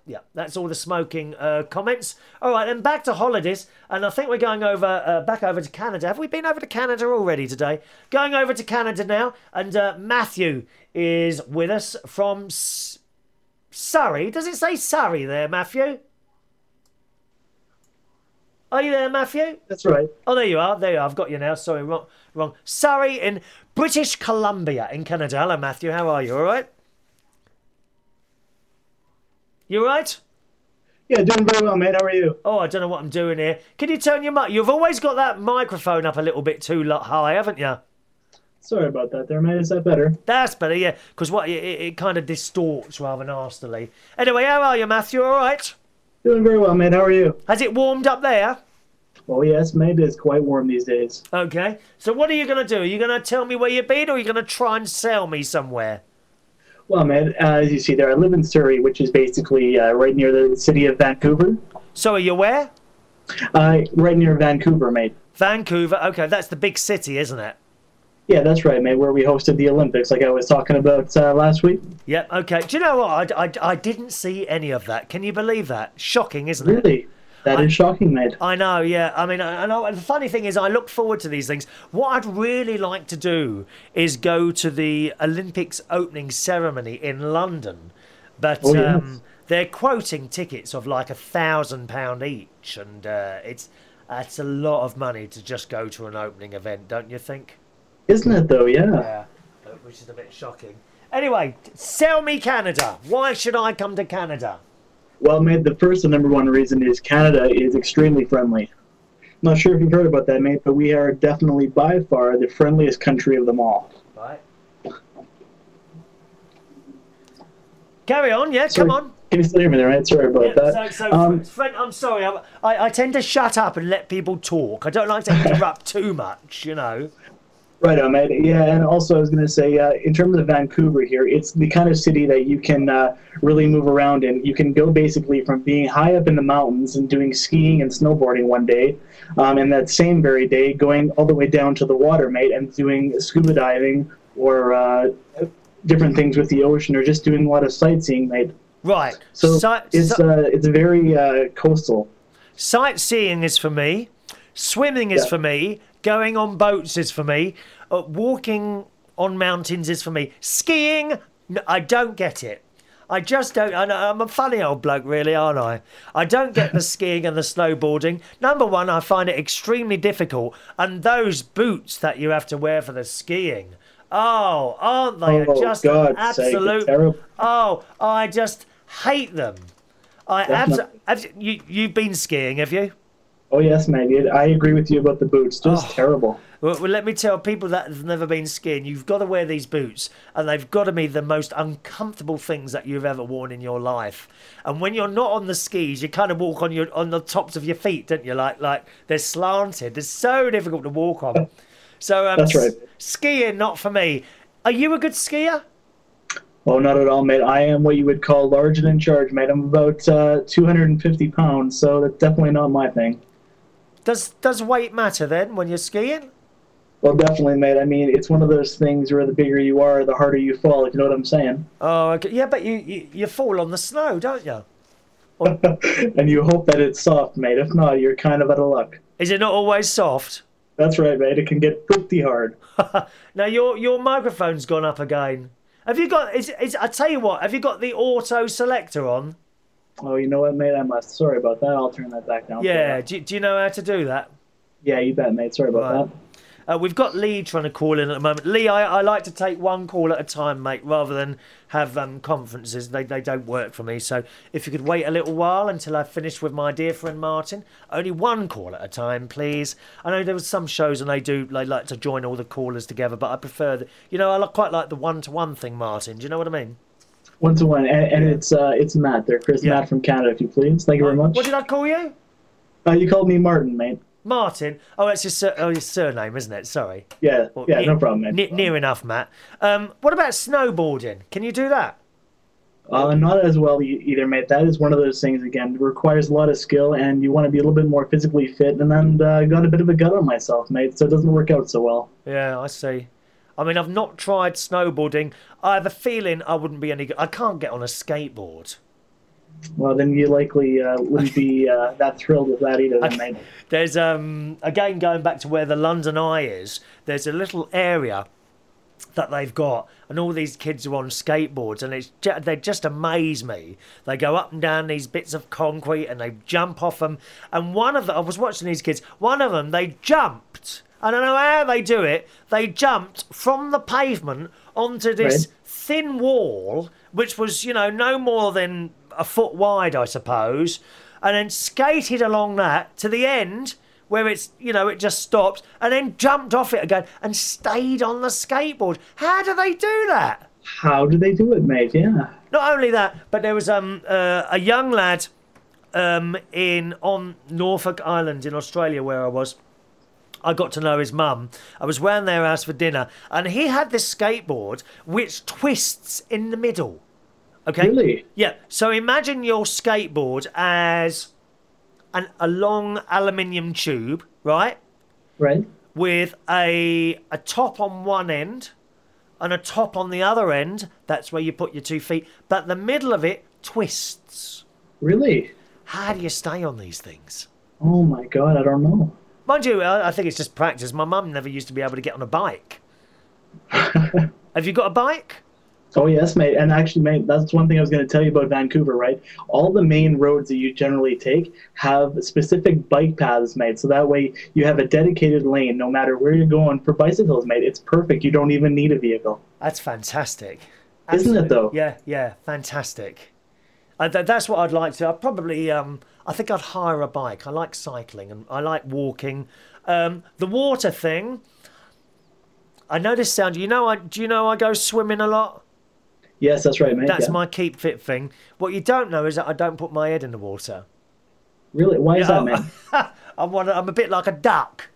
Yeah, that's all the smoking comments. All right, then back to holidays. And I think we're going over back over to Canada. Have we been over to Canada already today? Going over to Canada now. And Matthew is with us from Surrey. Does it say Surrey there, Matthew? Are you there, Matthew? That's right. Oh, there you are. There you are. I've got you now. Sorry, wrong. Surrey in British Columbia in Canada. Hello, Matthew. How are you? All right? You all right? Yeah, doing very well, mate. How are you? Oh, I don't know what I'm doing here. Can you turn your mic? You've always got that microphone up a little bit too high, haven't you? Sorry about that there, mate. Is that better? That's better, yeah. Because it kind of distorts rather nastily. Anyway, how are you, Matthew? All right? Doing very well, mate. How are you? Has it warmed up there? Oh, yes, mate. It's quite warm these days. Okay. So what are you going to do? Are you going to tell me where you've been, or are you going to try and sell me somewhere? Well, mate, as you see there, I live in Surrey, which is basically right near the city of Vancouver. So are you where? Right near Vancouver, mate. Vancouver. Okay, that's the big city, isn't it? Yeah, that's right, mate, where we hosted the Olympics, like I was talking about last week. Yep, okay. Do you know what? I didn't see any of that. Can you believe that? Shocking, isn't it? Really? That is shocking, mate. I know, yeah. I mean, I know. The funny thing is I look forward to these things. What I'd really like to do is go to the Olympics opening ceremony in London. But yes. They're quoting tickets of like £1,000 each. And that's a lot of money to just go to an opening event, don't you think? Isn't it, though? Yeah. Yeah, which is a bit shocking. Anyway, sell me Canada. Why should I come to Canada? Well, mate, the first and number one reason is Canada is extremely friendly. Not sure if you've heard about that, mate, but we are definitely by far the friendliest country of them all. Right. Carry on, yeah, come on. Can you still hear me there, mate? Sorry about that. Friend, I'm sorry. I tend to shut up and let people talk. I don't like to interrupt too much, you know. Right on, mate. Yeah, and also I was going to say, in terms of Vancouver here, it's the kind of city that you can really move around in. You can go basically from being high up in the mountains and doing skiing and snowboarding one day, and that same very day going all the way down to the water, mate, and doing scuba diving or different things with the ocean, or just doing a lot of sightseeing, mate. Right. So it's very coastal. Sightseeing is for me. Swimming is for me. Going on boats is for me. Walking on mountains is for me. Skiing, no, I don't get it. I just don't. I'm a funny old bloke, really, aren't I? I don't get the skiing and the snowboarding. Number one, I find it extremely difficult. And those boots that you have to wear for the skiing, oh, aren't they just an absolute... Oh, I just hate them. You've been skiing, have you? Oh, yes, mate. I agree with you about the boots. Just terrible. Well, let me tell people that have never been skiing, you've got to wear these boots, and they've got to be the most uncomfortable things that you've ever worn in your life. And when you're not on the skis, you kind of walk on the tops of your feet, don't you? Like they're slanted. They're so difficult to walk on. So that's right. Skiing, not for me. Are you a good skier? Oh, not at all, mate. I am what you would call large and in charge, mate. I'm about 250 pounds, so that's definitely not my thing. Does weight matter then when you're skiing? Well, definitely, mate. I mean, it's one of those things where the bigger you are, the harder you fall, if you know what I'm saying. Oh, okay. Yeah, but you fall on the snow, don't you? And you hope that it's soft, mate. If not, you're kind of out of luck. Is it not always soft? That's right, mate. It can get pretty hard. Now, your microphone's gone up again. Have you got... I tell you what, have you got the auto selector on? Oh, you know what, mate? I must. Sorry about that. I'll turn that back down. Yeah, do you know how to do that? Yeah, you bet, mate. Sorry about that. We've got Lee trying to call in at the moment. Lee, I like to take one call at a time, mate, rather than have conferences. They don't work for me. So if you could wait a little while until I finish with my dear friend Martin. Only one call at a time, please. I know there was some shows and they like to join all the callers together, but I prefer I quite like the one-to-one thing, Martin. Do you know what I mean? One-to-one, and it's Matt there, Chris. Matt from Canada, if you please. Thank you very much. What did I call you? You called me Martin, mate. Martin? Oh, that's your surname, isn't it? Sorry. Yeah, no problem, mate. Near enough, Matt. What about snowboarding? Can you do that? Not as well either, mate. That is one of those things, again, requires a lot of skill, and you want to be a little bit more physically fit, and then got a bit of a gut on myself, mate, so it doesn't work out so well. Yeah, I see. I mean, I've not tried snowboarding. I have a feeling I wouldn't be any good. I can't get on a skateboard. Well, then you likely wouldn't be that thrilled with that either, then, mate. There's, again, going back to where the London Eye is, there's a little area that they've got, and all these kids are on skateboards, and they just amaze me. They go up and down these bits of concrete, and they jump off them. And one of them, I was watching these kids, one of them, they jumped. I don't know how they do it. They jumped from the pavement onto this thin wall, which was, no more than a foot wide, I suppose, and then skated along that to the end where it's, it just stopped, and then jumped off it again and stayed on the skateboard. How do they do that? How do they do it, mate? Yeah. Not only that, but there was a young lad on Norfolk Island in Australia where I was. I got to know his mum. I was round their house for dinner, and he had this skateboard which twists in the middle. Okay? Really? Yeah. So imagine your skateboard as a long aluminium tube, right? Right. With a top on one end and a top on the other end. That's where you put your 2 feet. But the middle of it twists. Really? How do you stay on these things? Oh, my God. I don't know. Mind you, I think it's just practice. My mum never used to be able to get on a bike. Have you got a bike? Oh, yes, mate. And actually, mate, that's one thing I was going to tell you about Vancouver, right? All the main roads that you generally take have specific bike paths, mate. So that way you have a dedicated lane no matter where you're going for bicycles, mate. It's perfect. You don't even need a vehicle. That's fantastic. Isn't it, though? Yeah, fantastic. That's what I'd like to. I'd probably, I think I'd hire a bike. I like cycling and I like walking. The water thing, I know this sounds, do you know I go swimming a lot? Yes, that's right, mate. That's my keep fit thing. What you don't know is that I don't put my head in the water. Really? Why is that, man? I'm a bit like a duck.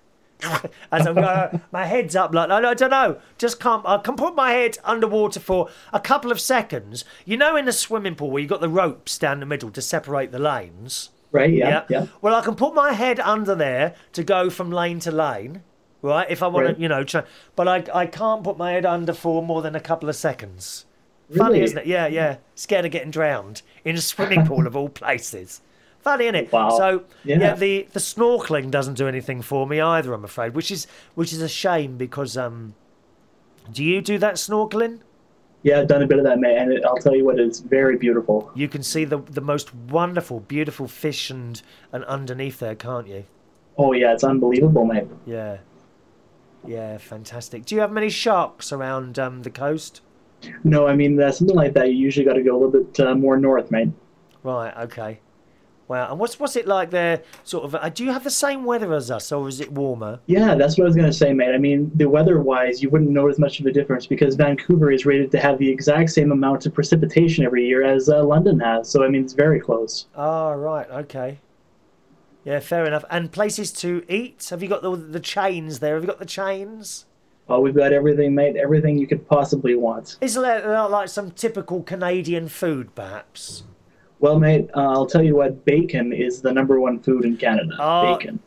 as I'm going, my head's up like I don't know. Just can't. I can put my head underwater for a couple of seconds. You know, in the swimming pool where you got the ropes down the middle to separate the lanes. Right. Yeah. Well, I can put my head under there to go from lane to lane, right? If I want to, you know, but I can't put my head under for more than a couple of seconds. Really? Funny, isn't it? Yeah. Scared of getting drowned in a swimming pool of all places. Funny, isn't it? Wow. So the snorkeling doesn't do anything for me either, I'm afraid, which is a shame because do you do that snorkeling? Yeah, I've done a bit of that, mate, and I'll tell you what, it's very beautiful. You can see the most wonderful, beautiful fish and underneath there, can't you? Oh yeah, it's unbelievable, mate. Yeah, fantastic. Do you have many sharks around the coast? No, I mean something like that. You usually got to go a little bit more north, mate. Right. Okay. Wow. And what's it like there? Sort of. Do you have the same weather as us, or is it warmer? Yeah, that's what I was going to say, mate. I mean, the weather-wise, you wouldn't notice much of a difference because Vancouver is rated to have the exact same amount of precipitation every year as London has. So, I mean, it's very close. Oh, right. Okay. Yeah, fair enough. And places to eat? Have you got the chains there? Have you got the chains? Oh, we've got everything, mate. Everything you could possibly want. Is there like some typical Canadian food, perhaps? Well, mate, I'll tell you what. Bacon is the #1 food in Canada. Bacon.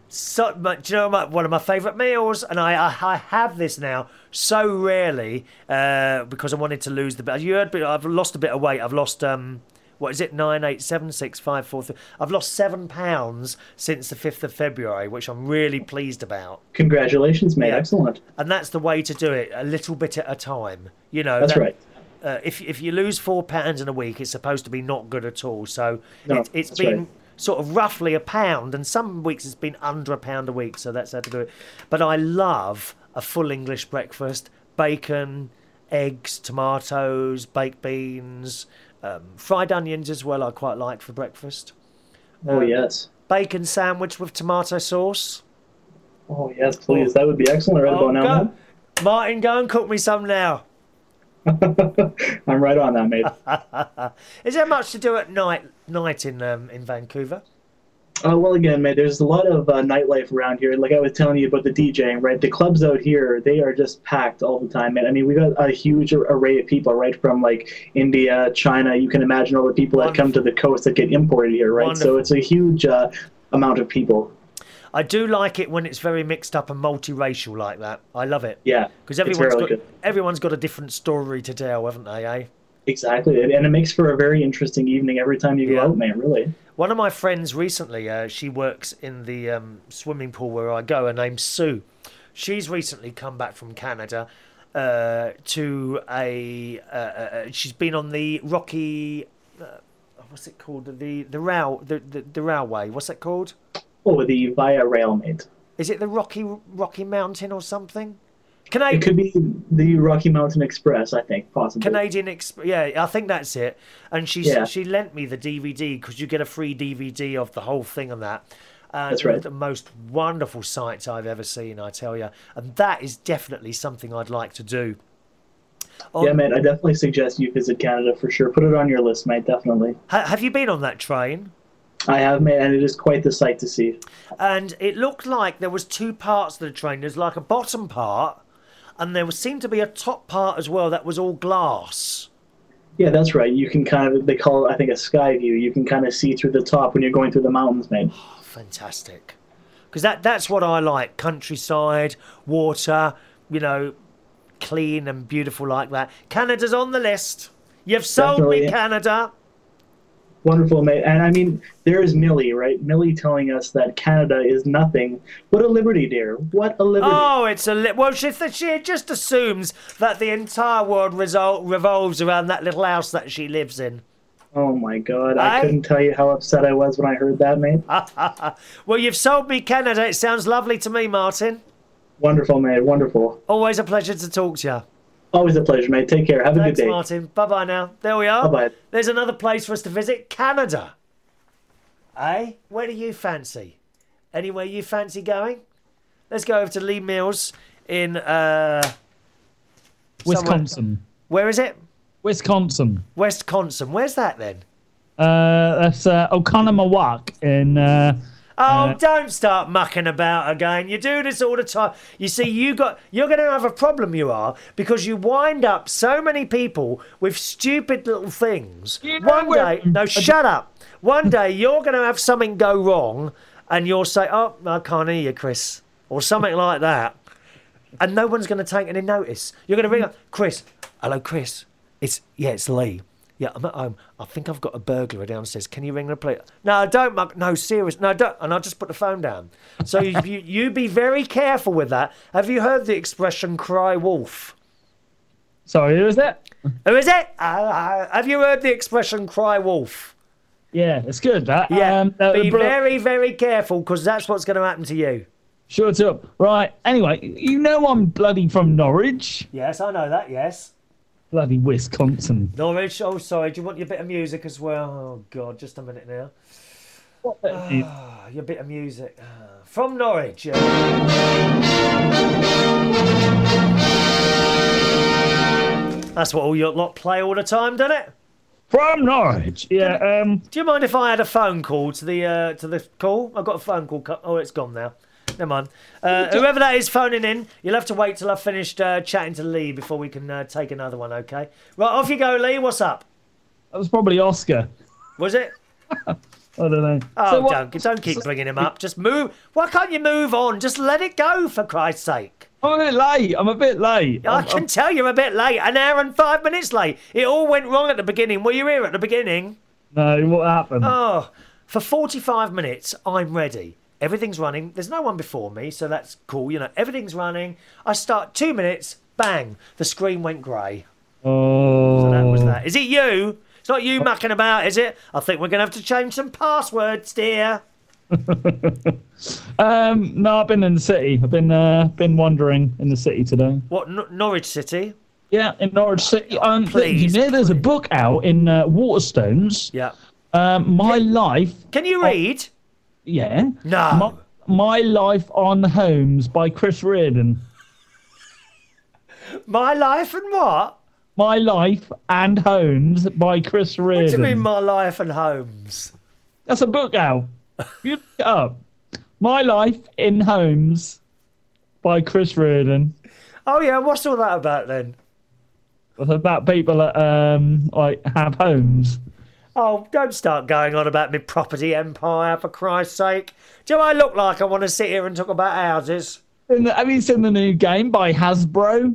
So, but do you know one of my favourite meals, and I have this now so rarely because I wanted to lose the bit. You heard, but I've lost a bit of weight. I've lost what is it, 9, 8, 7, 6, 5, 4, 3. I've lost 7 pounds since the 5th of February, which I'm really pleased about. Congratulations, mate! Yeah. Excellent. And that's the way to do it, a little bit at a time. You know. That's right. If you lose 4 pounds in a week, it's supposed to be not good at all. So no, it's been sort of roughly £1, and some weeks it's been under £1 a week. So that's how to do it. But I love a full English breakfast: bacon, eggs, tomatoes, baked beans, fried onions as well. I quite like for breakfast. Oh yes. Bacon sandwich with tomato sauce. Oh yes, please. That would be excellent right about now. Man. Martin, go and cook me some now. I'm right on that, mate. Is there much to do at night in Vancouver? Well, again, mate, there's a lot of nightlife around here. Like I was telling you about the DJing, right? The clubs out here, they are just packed all the time, man. I mean, we got a huge array of people, right? From like India, China. You can imagine all the people that come to the coast that get imported here, right? Wonderful. So it's a huge amount of people. I do like it when it's very mixed up and multiracial like that. I love it. Yeah, because everyone's got a different story to tell, haven't they? Eh? Exactly, and it makes for a very interesting evening every time you go out, man. Really. One of my friends recently, she works in the swimming pool where I go. Her name's Sue. She's recently come back from Canada to she's been on the Rocky. What's it called? The railway. What's that called? Oh, the Via Rail, mate. Is it the Rocky Mountain or something? It could be the Rocky Mountain Express, I think, possibly. Canadian Express, yeah, I think that's it. And she lent me the DVD because you get a free DVD of the whole thing on that. That's right. The most wonderful sights I've ever seen, I tell you. And that is definitely something I'd like to do. Yeah, mate, I definitely suggest you visit Canada for sure. Put it on your list, mate, definitely. Have you been on that train? I have, mate, and it is quite the sight to see. And it looked like there was 2 parts to the train. There's like a bottom part, and there seemed to be a top part as well that was all glass. Yeah, that's right. You can kind of, they call it, I think, a sky view. You can kind of see through the top when you're going through the mountains, mate. Oh, fantastic. Because that's what I like. Countryside, water, you know, clean and beautiful like that. Canada's on the list. You've sold me, Canada. Wonderful, mate. And I mean, there is Millie, right? Millie telling us that Canada is nothing. What a liberty, dear. What a liberty. Oh, it's well, she just assumes that the entire world revolves around that little house that she lives in. Oh, my God. I couldn't tell you how upset I was when I heard that, mate. Well, you've sold me Canada. It sounds lovely to me, Martin. Wonderful, mate. Wonderful. Always a pleasure to talk to you. Always a pleasure, mate. Take care. Have a good day. Thanks, Martin. Bye-bye now. There we are. Bye-bye. There's another place for us to visit, Canada. Eh? Where do you fancy? Anywhere you fancy going? Let's go over to Lee Mills in... Wisconsin. Where is it? Wisconsin. Wisconsin. Where's that then? That's Oconomowoc in Oh, don't start mucking about again. You do this all the time. You see, you're going to have a problem, you are, because you wind up so many people with stupid little things. One day, no, shut up. One day you're going to have something go wrong, and you'll say, "Oh, I can't hear you, Chris," or something like that, and no one's going to take any notice. You're going to ring up, Chris. Hello, Chris. It's Lee. Yeah, I'm at home. I think I've got a burglar downstairs. Can you ring the police? No, don't, Mark. No, serious. No, don't. And I'll just put the phone down. So you be very careful with that. Have you heard the expression "cry wolf"? Sorry, who is that? Who is it? Have you heard the expression "cry wolf"? Yeah, it's good, that. Yeah, be very, very careful, because that's what's going to happen to you. Sure, it's up. Right, anyway, you know I'm bloody from Norwich. Yes, I know that, yes. Bloody Wisconsin. Norwich, oh, sorry, do you want your bit of music as well? Oh, God, just a minute now. What Your bit of music. From Norwich, yeah. That's what all your lot play all the time, doesn't it? From Norwich, yeah. Do you mind if I had a phone call to the call? I've got a phone call. Oh, it's gone now. Never mind. Whoever that is phoning in, you'll have to wait till I've finished chatting to Lee before we can take another one, okay? Right, off you go, Lee. What's up? That was probably Oscar. Was it? I don't know. Oh, don't keep bringing him up. Just move. Why can't you move on? Just let it go, for Christ's sake. I'm a bit late. I can tell you're a bit late. An hour and 5 minutes late. It all went wrong at the beginning. Were you here at the beginning? No, what happened? Oh, for 45 minutes, I'm ready. Everything's running. There's no one before me, so that's cool. You know, everything's running. I start 2 minutes, bang, the screen went grey. Oh. So that was that. Is it you? It's not you mucking about, is it? I think we're going to have to change some passwords, dear. No, I've been in the city. I've been wandering in the city today. What, Norwich City? Yeah, in Norwich City. Please, there's a book out in Waterstones. Yeah. My Life. Can you read? Yeah. No. My Life on Homes by Chris Reardon. My Life and what? My Life and Homes by Chris Reardon. What do you mean, My Life and Homes? That's a book out. You look it up. My Life in Homes by Chris Reardon. Oh yeah, what's all that about then? It's about people that have homes. Oh, don't start going on about my property empire, for Christ's sake. Do I look like I want to sit here and talk about houses? Have you seen the new game by Hasbro?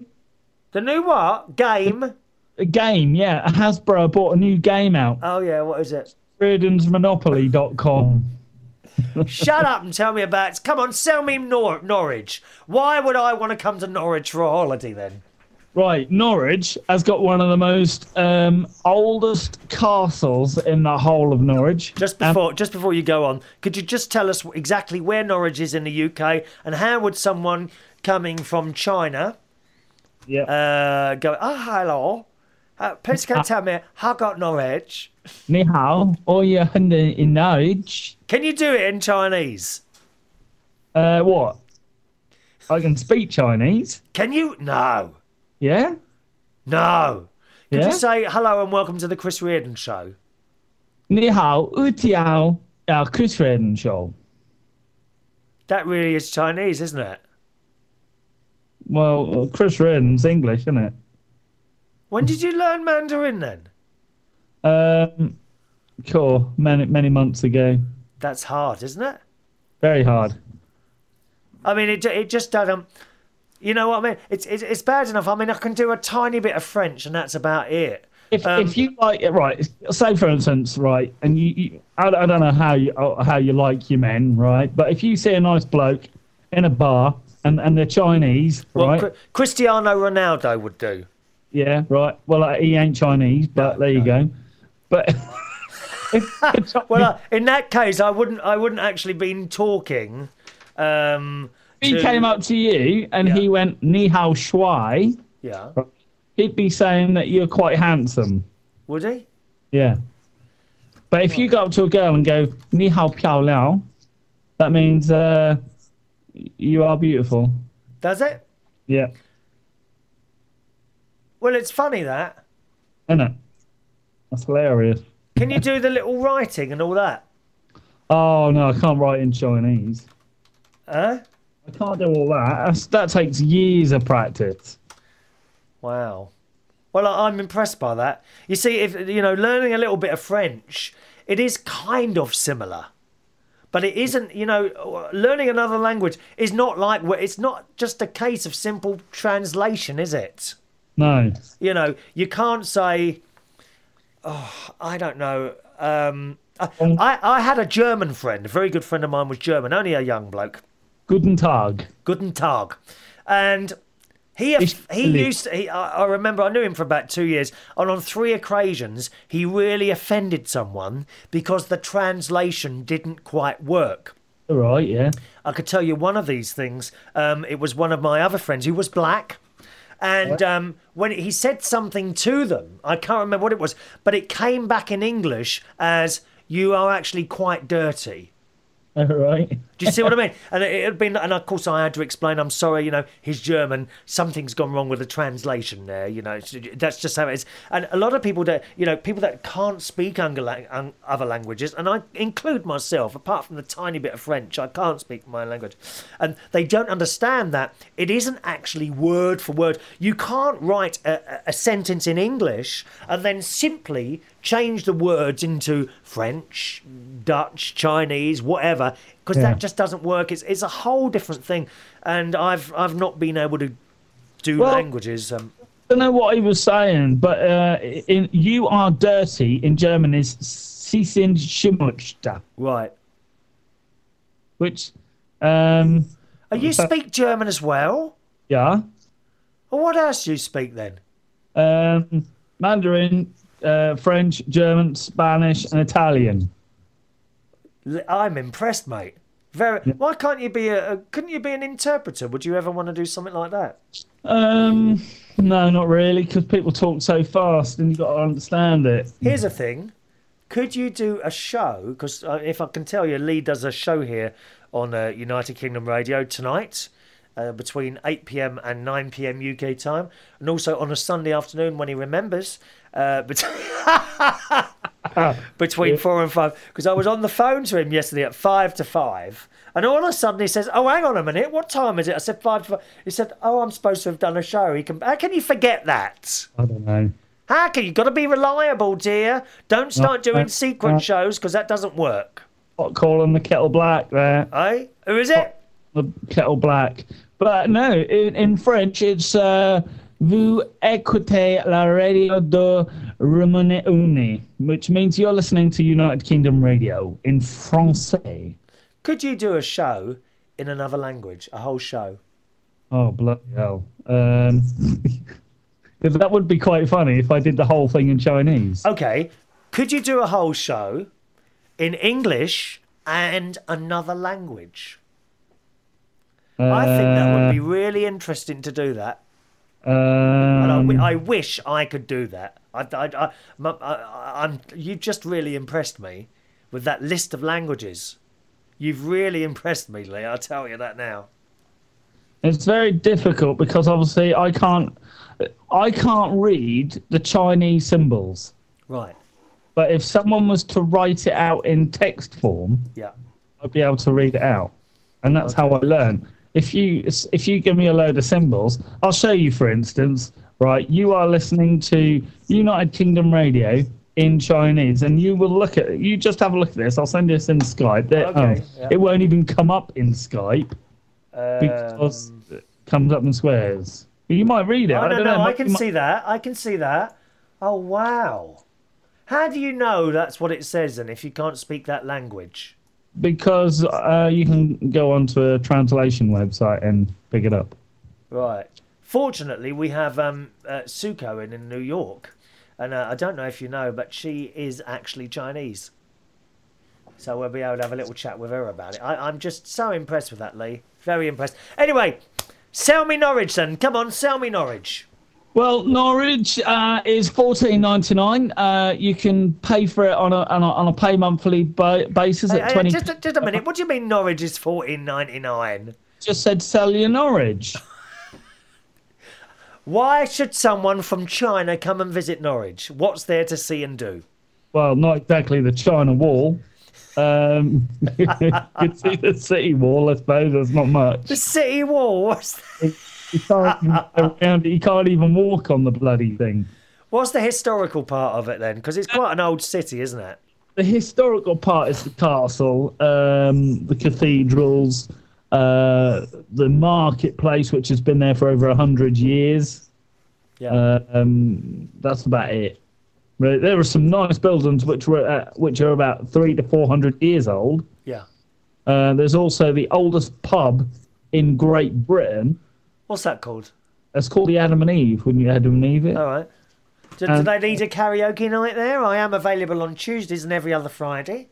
The new what? Game? A game, yeah. Hasbro bought a new game out. Oh yeah, what is it? ReardonsMonopoly.com. Shut up and tell me about it. Come on, sell me Norwich. Why would I want to come to Norwich for a holiday then? Right, Norwich has got one of the most oldest castles in the whole of Norwich. Just before you go on, could you just tell us exactly where Norwich is in the UK and how would someone coming from China go, oh, hello, please can you tell me how got Norwich? Ni hao, in Norwich. Can you do it in Chinese? What? I can speak Chinese. Can you? No. Yeah? No. Could Yeah? you say hello and welcome to the Chris Reardon Show? Ni hao, utiao, Chris Reardon Show. That really is Chinese, isn't it? Well, Chris Reardon's English, isn't it? When did you learn Mandarin then? Cool. Many months ago. That's hard, isn't it? Very hard. I mean, it just doesn't. You know what I mean? It's bad enough. I mean, I can do a tiny bit of French, and that's about it. If you like it, right? Say for instance, right, and I don't know how you like your men, right? But if you see a nice bloke in a bar and they're Chinese, right? Well, Cristiano Ronaldo would do. Yeah, right. Well, he ain't Chinese, but there you go. But well, in that case, I wouldn't actually been talking. He came up to you and he went ni hao shui. Yeah. He'd be saying that you're quite handsome. Would he? Yeah. But if you go up to a girl and go ni hao piao liao, that means you are beautiful. Does it? Yeah. Well, it's funny that. Isn't it? That's hilarious. Can you do the little writing and all that? Oh no, I can't write in Chinese. Huh? I can't do all that. That takes years of practice. Wow. Well, I'm impressed by that. You see, if learning a little bit of French, it is kind of similar, but it isn't. Learning another language is not like it's not just a case of simple translation, is it? No. You can't say, oh, I don't know. I had a German friend, a very good friend of mine was German, only a young bloke. Guten Tag. Guten Tag. And he used to, I remember I knew him for about 2 years, and on 3 occasions he really offended someone because the translation didn't quite work. All right, yeah. I could tell you one of these things. It was one of my other friends who was black. And when he said something to them, I can't remember what it was, but it came back in English as, "You are actually quite dirty." All right. Do you see what I mean? And it had been, and of course I had to explain, I'm sorry, he's German, something's gone wrong with the translation there, that's just how it is. And a lot of people that, people that can't speak other languages, and I include myself, apart from the tiny bit of French, I can't speak my language. And they don't understand that it isn't actually word for word. You can't write a sentence in English and then simply change the words into French, Dutch, Chinese, whatever, because that just doesn't work. It's a whole different thing, and I've not been able to do languages. I don't know what he was saying, but you are dirty in German is Sie sind schmutzig. Right. Which you speak German as well? Yeah. Well, what else do you speak then? Mandarin, French, German, Spanish, and Italian. I'm impressed, mate. Why can't you be couldn't you be an interpreter? Would you ever want to do something like that? No, not really, because people talk so fast and you've got to understand it. Here's the thing. Could you do a show? Because if I can tell you, Lee does a show here on United Kingdom Radio tonight between 8 p.m. and 9 p.m. UK time, and also on a Sunday afternoon when he remembers between 4 and 5. Because I was on the phone to him yesterday at 5 to 5, and all of a sudden he says, "Oh, hang on a minute, what time is it?" I said 5 to 5. He said, "Oh, I'm supposed to have done a show." How can you forget that? I don't know. How can you? Got to be reliable, dear. Don't start doing sequence shows because that doesn't work. What, calling the kettle black there? Eh? Who is it? The kettle black. But no, in French it's vous écoutez la radio de Royaume-Uni, which means you're listening to United Kingdom Radio in Francais. Could you do a show in another language? A whole show? Oh, bloody hell. That would be quite funny if I did the whole thing in Chinese. Okay. Could you do a whole show in English and another language? I think that would be really interesting to do that. And I wish I could do that. You just really impressed me with that list of languages. You've really impressed me, Lee. I'll tell you that now. It's very difficult because obviously I can't read the Chinese symbols. Right. But if someone was to write it out in text form, yeah, I'd be able to read it out, and that's how I learn. If you give me a load of symbols, I'll show you. For instance, right, you are listening to United Kingdom Radio in Chinese, and you will look at. You just have a look at this. I'll send this in Skype. Okay. Yeah. It won't even come up in Skype because it comes up in squares. You might read it. I don't know. I can see that. I can see that. Oh wow! How do you know that's what it says then if you can't speak that language? Because you can go onto a translation website and pick it up. Right. Fortunately, we have Suko in New York, and I don't know if you know, but she is actually Chinese. So we'll be able to have a little chat with her about it. I'm just so impressed with that, Lee. Very impressed. Anyway, sell me Norwich then. Come on, sell me Norwich. Well, Norwich is $14.99. You can pay for it on a pay monthly basis at 20. Just a minute. What do you mean Norwich is $14.99? Just said sell your Norwich. Why should someone from China come and visit Norwich? What's there to see and do? Well, not exactly the China Wall. You can see the city wall, I suppose. There's not much. The city wall? What's that? You can't even walk on the bloody thing. What's the historical part of it then? Because it's quite an old city, isn't it? The historical part is the castle, the cathedrals, the marketplace, which has been there for over 100 years. Yeah. That's about it. Right, there are some nice buildings which are about 300 to 400 years old. Yeah. There's also the oldest pub in Great Britain. What's that called? It's called the Adam and Eve. Wouldn't you Adam and Eve it? All right. Do they need a karaoke night there? I am available on Tuesdays and every other Friday.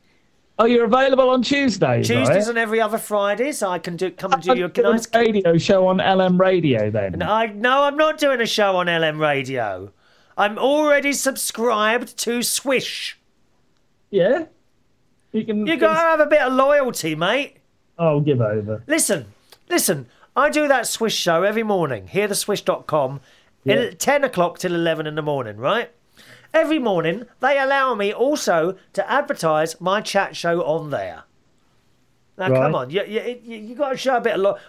Oh, you're available on Tuesdays, Tuesdays right? and every other Friday, so I can come and do your nice radio show on LM Radio then. No, I'm not doing a show on LM Radio. I'm already subscribed to Swish. Yeah? You got to have a bit of loyalty, mate. I'll give over. Listen. I do that Swish show every morning. Heartheswish.com. At 10 o'clock till 11 in the morning, right? Every morning, they allow me also to advertise my chat show on there. Now, come on, you got to show a bit of love.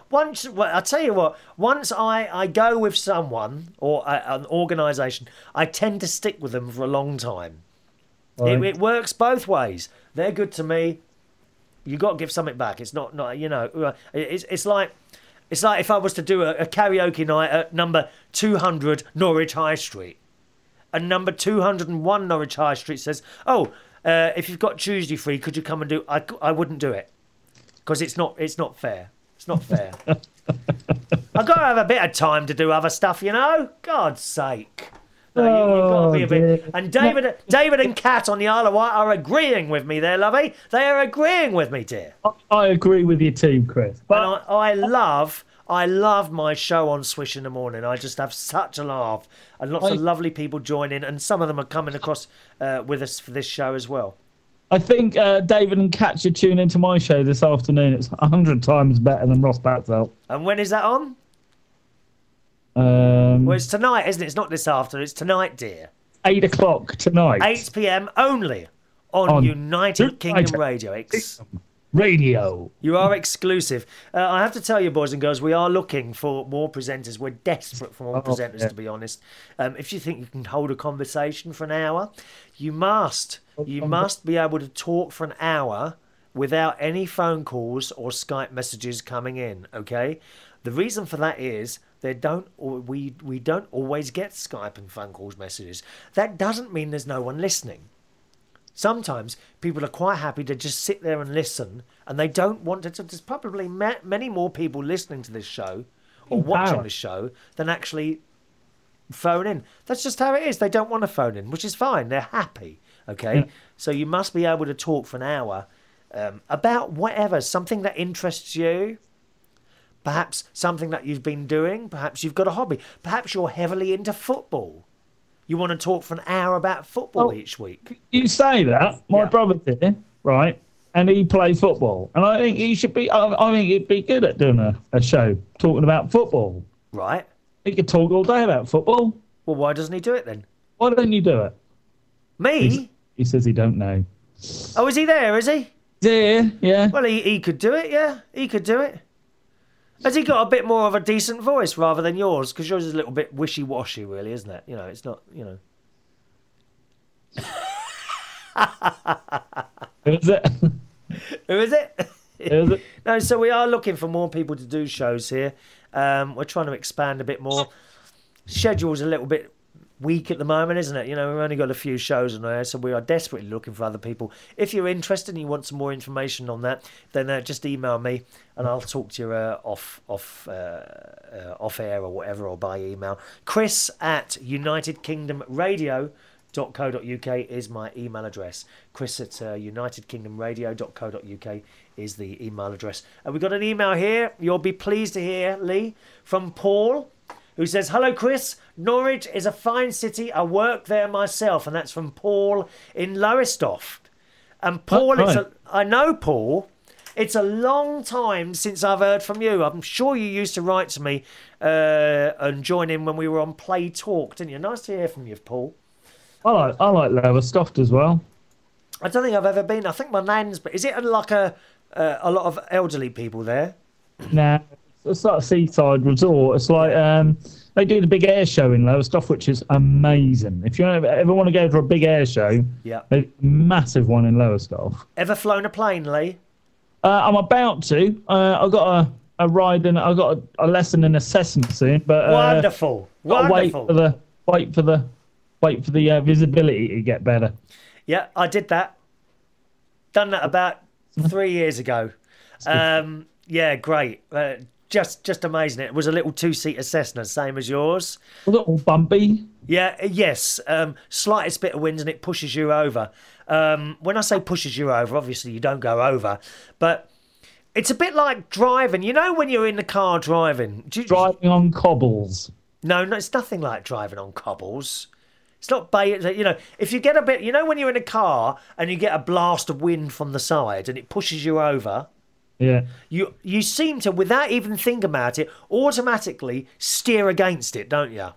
I tell you what, once I go with someone or an organisation, I tend to stick with them for a long time. Right. It works both ways. They're good to me. You got to give something back. It's not it's like if I was to do a karaoke night at number 200 Norwich High Street, and number 201 Norwich High Street says, "Oh, if you've got Tuesday free, could you come and do?" I wouldn't do it because it's not fair. It's not fair. I've got to have a bit of time to do other stuff, you know. God's sake. No, you've got to be a bit. And David and Kat on the Isle of Wight are agreeing with me there, lovey. They are agreeing with me, dear. I agree with you too, Chris. But and I love my show on Swish in the morning. I just have such a laugh, and lots of lovely people join in, and some of them are coming across with us for this show as well. I think David and Kat should tune into my show this afternoon. It's 100 times better than Ross Batzel. And when is that on? Well, it's tonight, isn't it? It's not this afternoon. It's tonight, dear. 8 o'clock tonight. 8 p.m. only on United Kingdom Radio. You are exclusive. I have to tell you, boys and girls, we are looking for more presenters. We're desperate for more presenters, to be honest. If you think you can hold a conversation for an hour, you must be able to talk for an hour without any phone calls or Skype messages coming in, okay? The reason for that is we don't always get Skype and phone calls messages. That doesn't mean there's no one listening. Sometimes people are quite happy to just sit there and listen, and they don't want to. There's probably many more people listening to this show or watching the show than actually phone in. That's just how it is. They don't want to phone in, which is fine. They're happy, okay? Yeah. So you must be able to talk for an hour about whatever, something that interests you. Perhaps something that you've been doing. Perhaps you've got a hobby. Perhaps you're heavily into football. You want to talk for an hour about football each week. You say that. My brother's here, right? And he plays football. And I think he should be, I think he'd be good at doing a show talking about football. Right. He could talk all day about football. Well, why doesn't he do it then? Why don't you do it? Me? He says he don't know. Oh, is he there, is he? There, yeah. Well, he could do it, yeah. He could do it. Has he got a bit more of a decent voice rather than yours? Because yours is a little bit wishy-washy, really, isn't it? You know, it's not, you know. Who is it? Who is it? Who is it? No, so we are looking for more people to do shows here. We're trying to expand a bit more. Schedule's a little bit weak at the moment, isn't it? You know, we've only got a few shows on there, so we are desperately looking for other people. If you're interested and you want some more information on that, then just email me and I'll talk to you off air or whatever, or by email. Chris@UnitedKingdomRadio.co.uk is my email address. Chris@UnitedKingdomRadio.co.uk is the email address. And we've got an email here, you'll be pleased to hear, Lee, from Paul, who says, "Hello, Chris. Norwich is a fine city. I work there myself." And that's from Paul in Lowestoft. And Paul, I know Paul. It's a long time since I've heard from you. I'm sure you used to write to me and join in when we were on Play Talk, didn't you? Nice to hear from you, Paul. I like Lowestoft as well. I don't think I've ever been. I think my nan's. But is it like a lot of elderly people there? Nah, it's like a seaside resort. It's like they do the big air show in Lowestoft, which is amazing. If you ever want to go for a big air show, Yeah. a massive one in Lowestoft. Ever flown a plane, Lee? I'm about to. I've got a ride and I've got a lesson in assessment soon. But Wonderful. Wonderful. Wait for the visibility to get better. Yeah, I did that. Done that about 3 years ago. Yeah, great. Just amazing. It was a little 2-seater Cessna, same as yours. Was it all bumpy? Yeah, yes. Slightest bit of wind and it pushes you over. When I say pushes you over, obviously you don't go over, but it's a bit like driving. You know when you're in the car driving? Driving on cobbles. No, it's nothing like driving on cobbles. It's not, you know, if you get a bit, you know when you're in a car and you get a blast of wind from the side and it pushes you over? Yeah. You seem to, without even thinking about it, automatically steer against it, don't you?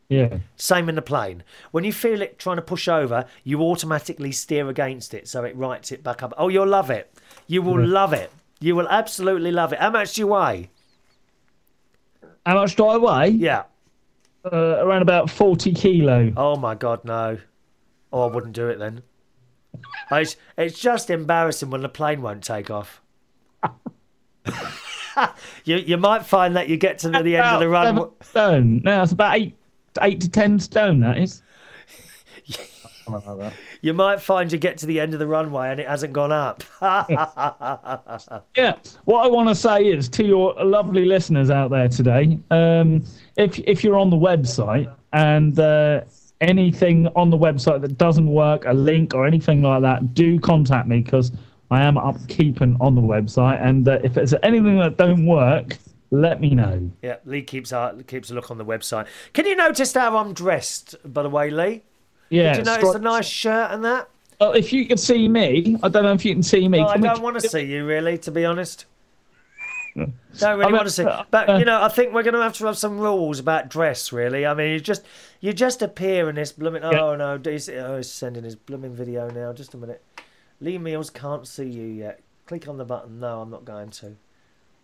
Yeah. Same in the plane. When you feel it trying to push over, you automatically steer against it, so it rights it back up. Oh, you'll love it. You will love it. You will absolutely love it. How much do you weigh? How much do I weigh? Yeah. Around about 40 kilo. Oh, my God, no. Oh, I wouldn't do it then. It's just embarrassing when the plane won't take off. You might find that you get to the end of the run. Stone. No, it's about 8 to 10 stone. That is. You might find you get to the end of the runway and it hasn't gone up. Yeah. What I want to say is to your lovely listeners out there today, if you're on the website and anything on the website that doesn't work, a link or anything like that, do contact me because I am upkeeping on the website. And if there's anything that don't work, let me know. Yeah, Lee keeps a look on the website. Can you notice how I'm dressed, by the way, Lee? Yeah. Did you notice the nice shirt and that? Well, if you can see me, I don't know if you can see me. Oh, I don't want to see you, really, to be honest. Don't really want to see. But, you know, I think we're going to have some rules about dress, really. I mean, you just appear in this blooming... Oh, no, he's sending his blooming video now. Just a minute. Lee Mills can't see you yet. Click on the button. No, I'm not going to.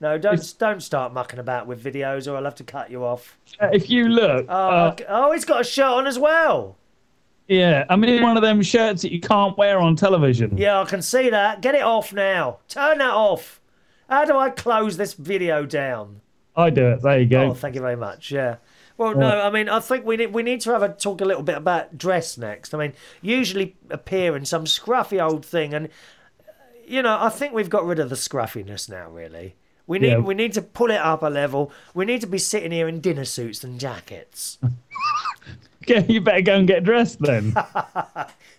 No, don't start mucking about with videos or I'll have to cut you off. If you look... Oh, he's got a shirt on as well. Yeah, I'm in one of them shirts that you can't wear on television. Yeah, I can see that. Get it off now. Turn that off. How do I close this video down? I do it. There you go. Oh, thank you very much. Yeah. Well, no, I mean, I think we need to talk a little bit about dress next. I mean, usually appear in some scruffy old thing, and you know, I think we've got rid of the scruffiness now. Really, we need to pull it up a level. We need to be sitting here in dinner suits and jackets. Okay, you better go and get dressed then.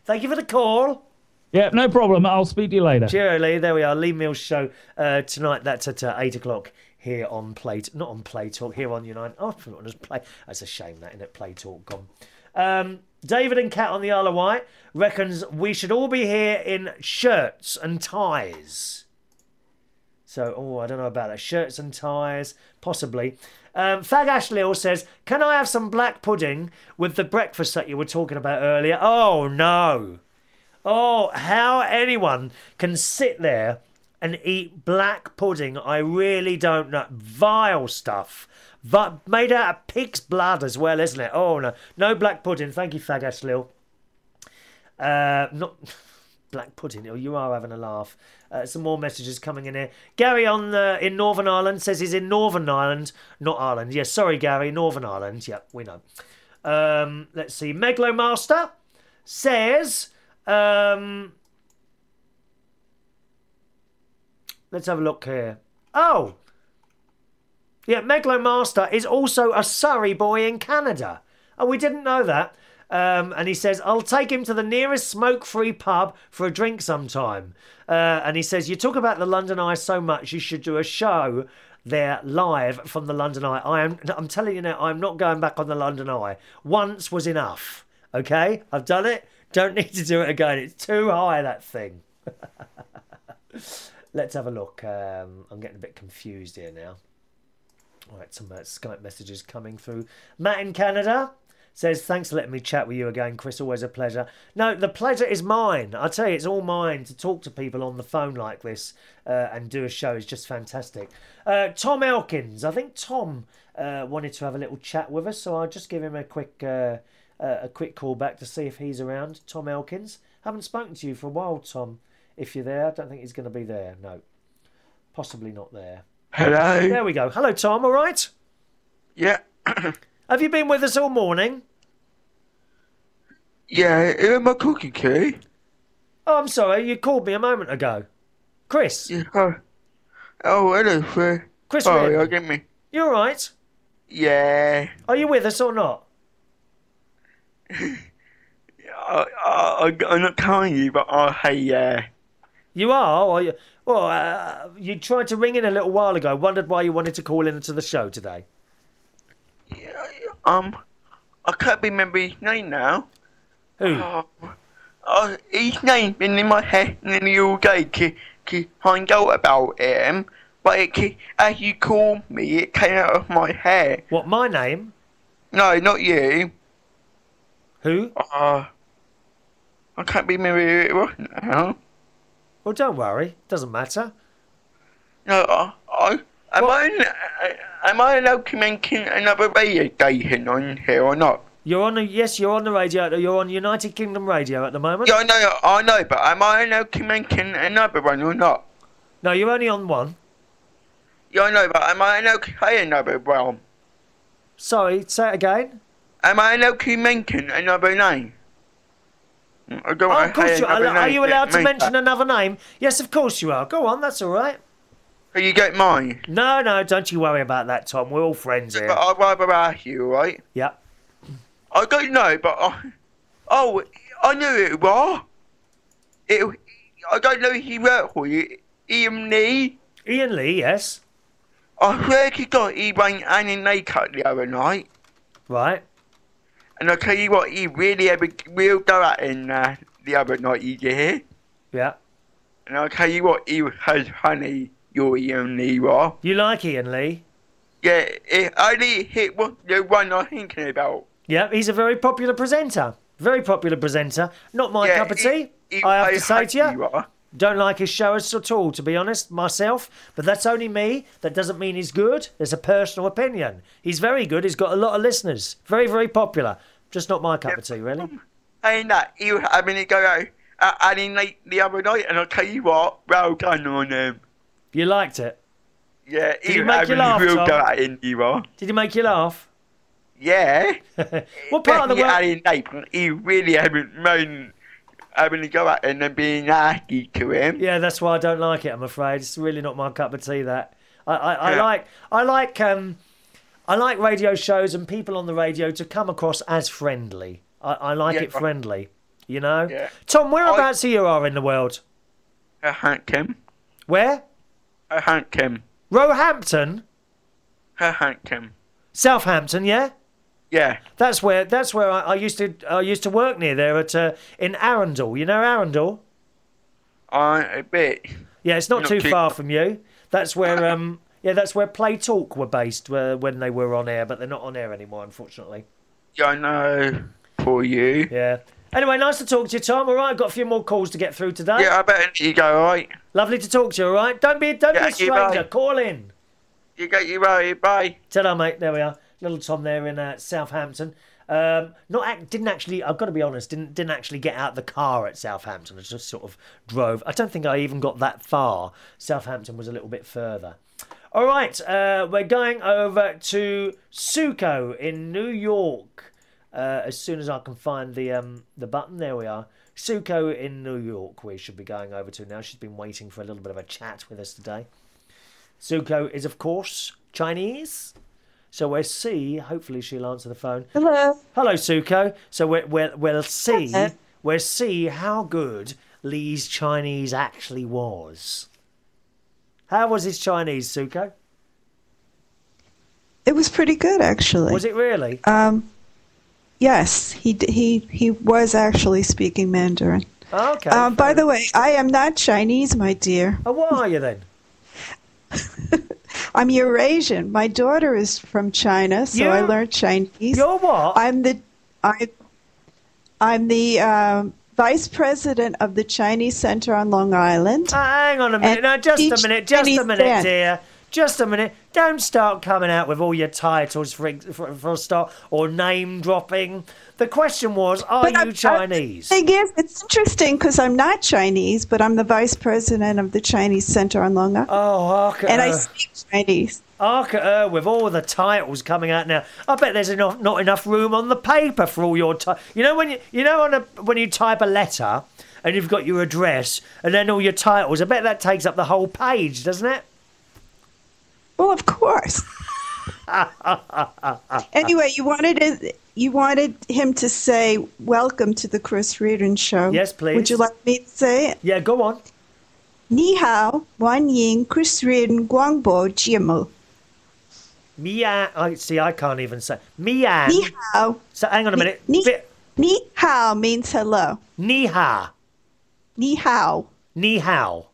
Thank you for the call. Yeah, no problem. I'll speak to you later. Cheerio, Lee. There we are. Lee Mills show tonight. That's at 8 o'clock here on not on Play Talk, here on United. Oh, I forgot to play. That's a shame that, isn't it? Play Talk gone. David and Kat on the Isle of Wight reckons we should all be here in shirts and ties. So, I don't know about that. Shirts and ties, possibly. Fag Ashley says, can I have some black pudding with the breakfast that you were talking about earlier? Oh, no. Oh, how anyone can sit there and eat black pudding, I really don't know. Vile stuff. Made out of pig's blood as well, isn't it? Oh, no. No black pudding. Thank you, Fag Ashley. Not... Black pudding. Oh, you are having a laugh. Some more messages coming in here. Gary in Northern Ireland says he's in Northern Ireland, not Ireland. Yes, sorry, Gary, Northern Ireland. Yeah, we know. Let's see. Meglomaster says, let's have a look here. Oh, yeah, Meglomaster is also a Surrey boy in Canada. Oh, we didn't know that. And he says, I'll take him to the nearest smoke-free pub for a drink sometime. And he says, you talk about the London Eye so much, you should do a show there live from the London Eye. I'm telling you now, I'm not going back on the London Eye. Once was enough. Okay? I've done it. Don't need to do it again. It's too high, that thing. Let's have a look. I'm getting a bit confused here now. All right, some Skype messages coming through. Matt in Canada Says, thanks for letting me chat with you again, Chris. Always a pleasure. No, the pleasure is mine. I tell you, it's all mine to talk to people on the phone like this and do a show. Is just fantastic. Tom Elkins. I think Tom wanted to have a little chat with us, so I'll just give him a quick call back to see if he's around. Tom Elkins. Haven't spoken to you for a while, Tom. If you're there, I don't think he's going to be there. No, possibly not there. Hello. There we go. Hello, Tom. All right? Yeah. Have you been with us all morning? Yeah, who am I talking to? Oh, I'm sorry. You called me a moment ago. Chris. Yeah. Oh, hello, sir. Chris Sorry, Reardon. I get me. You all right? Yeah. Are you with us or not? I'm not telling you, but hey, yeah. You are? Or you, well, you tried to ring in a little while ago. Wondered why you wanted to call into the show today. I can't remember his name now. Who? His name been in my head nearly all day to find out about him, but as you called me, it came out of my head. What, my name? No, not you. Who? I can't remember who it was now. Well, don't worry. Doesn't matter. No, am I allowed to mention another radio station on here or not? You're on the you're on the radio. You're on United Kingdom radio at the moment. Yeah, I know, but am I allowed to mention another one or not? No, you're only on one. Yeah, I know, but am I allowed to say another one? Sorry, say it again. Am I allowed to mention another name? Of course you are. Are you allowed to mention another name? Yes, of course you are. Go on, that's all right. So you get mine? No, don't you worry about that, Tom. We're all friends here. But I'd rather ask you, right? Yep. I don't know, but I knew it was. I don't know if he worked for you. Ian Lee? Ian Lee, yes. I swear to God, he rang Annie Laycut the other night. Right. And I tell you what, he really had a real go at him the other night, you hear? Yeah. And I tell you what, he was so funny, your Ian Lee was. You like Ian Lee? Yeah, it only hit the one I'm thinking about. Yeah, he's a very popular presenter. Very popular presenter. Not my cup of tea, I have to say to you. Don't like his show at all, to be honest, myself. But that's only me. That doesn't mean he's good. It's a personal opinion. He's very good. He's got a lot of listeners. Very, very popular. Just not my cup of tea, really. Saying that, he was having a go at Annie Nate the other night, and I'll tell you what, well done on him. You liked it? Yeah, Did he make you laugh, Tom? Go at him, you are. Did he make you laugh? Yeah. What part of the world? Annie Nate, he really haven't known having to go at him and being nasty to him. Yeah, that's why I don't like it, I'm afraid. It's really not my cup of tea, that. I like radio shows and people on the radio to come across as friendly. I like it friendly, you know? Yeah. Tom, whereabouts you are in the world? Hampton. Where? Hampton. Roehampton? Hampton. Southampton, yeah? Yeah. That's where I used to work near there in Arundel. You know Arundel? A bit. Yeah, it's not too far from you. That's where that's where Play Talk were based when they were on air, but they're not on air anymore, unfortunately. Yeah, I know. For you. Yeah. Anyway, nice to talk to you, Tom. All right, I've got a few more calls to get through today. Yeah, I better let you go, all right? Lovely to talk to you, all right? Don't be a stranger. Call in. You got your right. Bye. Ta-da, mate. There we are. Little Tom there in Southampton. Didn't actually. I've got to be honest. Didn't actually get out the car at Southampton. I just sort of drove. I don't think I even got that far. Southampton was a little bit further. All right, we're going over to Suko in New York. As soon as I can find the button, there we are. Suko in New York. We should be going over to now. She's been waiting for a little bit of a chat with us today. Suko is, of course, Chinese. So we'll see. Hopefully she'll answer the phone. Hello. Hello, Suko. So we'll see. Hello. We'll see how good Lee's Chinese actually was. How was his Chinese, Suko? It was pretty good, actually. Was it really? Yes, he was actually speaking Mandarin. Oh, okay. By the way, I am not Chinese, my dear. Oh, what are you then? I'm Eurasian. My daughter is from China, so I learned Chinese. You're what? I'm the I'm the vice president of the Chinese Center on Long Island. Hang on a minute. No, just a minute, dear. Just a minute. Don't start coming out with all your titles for a start, or name dropping. The question was, are you Chinese? The thing is, it's interesting because I'm not Chinese, but I'm the vice president of the Chinese Center on Long Island. Oh, hark at and her. I speak Chinese. Hark at her with all the titles coming out now. I bet there's not enough room on the paper for all your you know when you type a letter and you've got your address and then all your titles. I bet that takes up the whole page, doesn't it? Well, of course. Anyway, you wanted him to say, "Welcome to the Chris Reardon Show." Yes, please. Would you like me to say it? Yeah, go on. 你好，欢迎 Chris Reardon 广播节目。Mian. I can't even say. Mian. 你好。 So hang on a minute. 你好 means hello. Ni hao. 你好. Ni hao.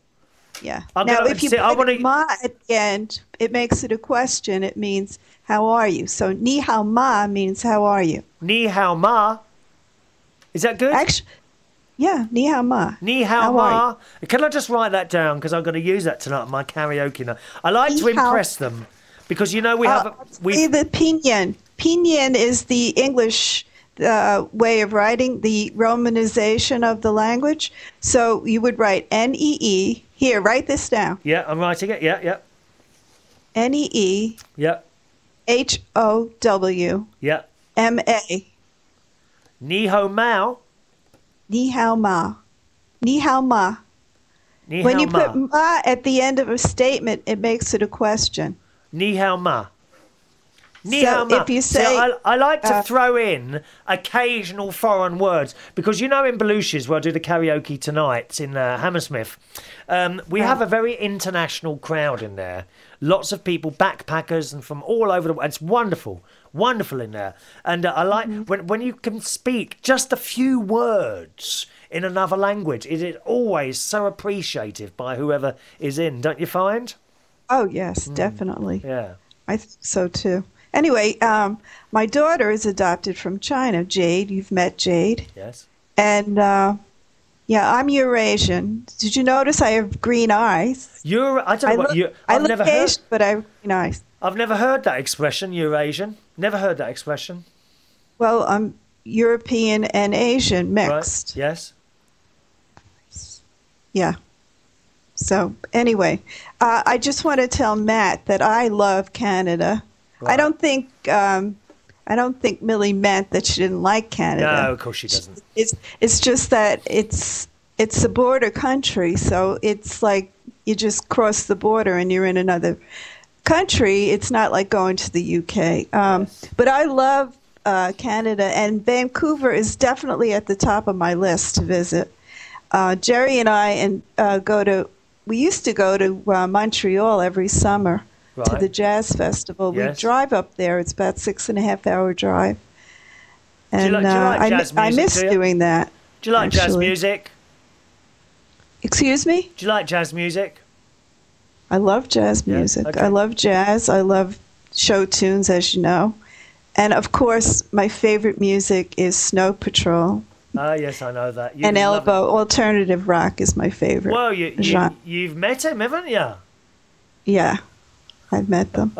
Yeah. I'm now, gonna if you say, put ma at the end, it makes it a question. It means, how are you? So, ni hao ma means, how are you? Ni hao ma. Is that good? Actually, yeah, ni hao ma. Ni hao ma. Can I just write that down? Because I'm going to use that tonight in my karaoke night. I like to impress them. Because, you know, we have... the pinyin. Pinyin is the English way of writing, the romanization of the language. So you would write N-E-E. Here, write this down. Yeah, I'm writing it. Yeah. N-E-E. Yeah. H-O-W. Yeah. M-A. Ni hao mao. Ni hao ma. Ni hao ma. Ni when hao you ma. put ma at the end of a statement, it makes it a question. Ni hao ma. Ni so hao ma. if you say... I like to throw in occasional foreign words because, you know, in Belushi's, where I do the karaoke tonight in Hammersmith, we have a very international crowd in there. Lots of people, backpackers and from all over the world. It's wonderful. Wonderful in there. And I like when you can speak just a few words in another language. It is always so appreciated by whoever is in, don't you find? Oh, yes, definitely. Yeah. I think so, too. Anyway, my daughter is adopted from China, Jade. You've met Jade. Yes. And, yeah, I'm Eurasian. Did you notice I have green eyes? I don't know what you... I've never heard... Asian, but I have green eyes. I've never heard that expression, Eurasian. Never heard that expression. Well, I'm European and Asian mixed. Right. Yes. Yeah. So, anyway, I just want to tell Matt that I love Canada. Right. I don't think Millie meant that she didn't like Canada. No, of course she doesn't. It's just that it's a border country, so it's like you just cross the border and you're in another country. It's not like going to the UK. Yes. But I love Canada, and Vancouver is definitely at the top of my list to visit. Jerry and I we used to go to Montreal every summer. Right. To the jazz festival. Yes. We drive up there. It's about 6.5 hour drive. And do you like jazz music, I miss doing that. Do you like jazz music? Excuse me? Do you like jazz music? I love jazz music. Okay. I love jazz. I love show tunes, as you know. And of course, my favorite music is Snow Patrol. Ah, yes, I know that. And Elbow. Alternative rock is my favorite. Well, you've met him, haven't you? Yeah. I've met them.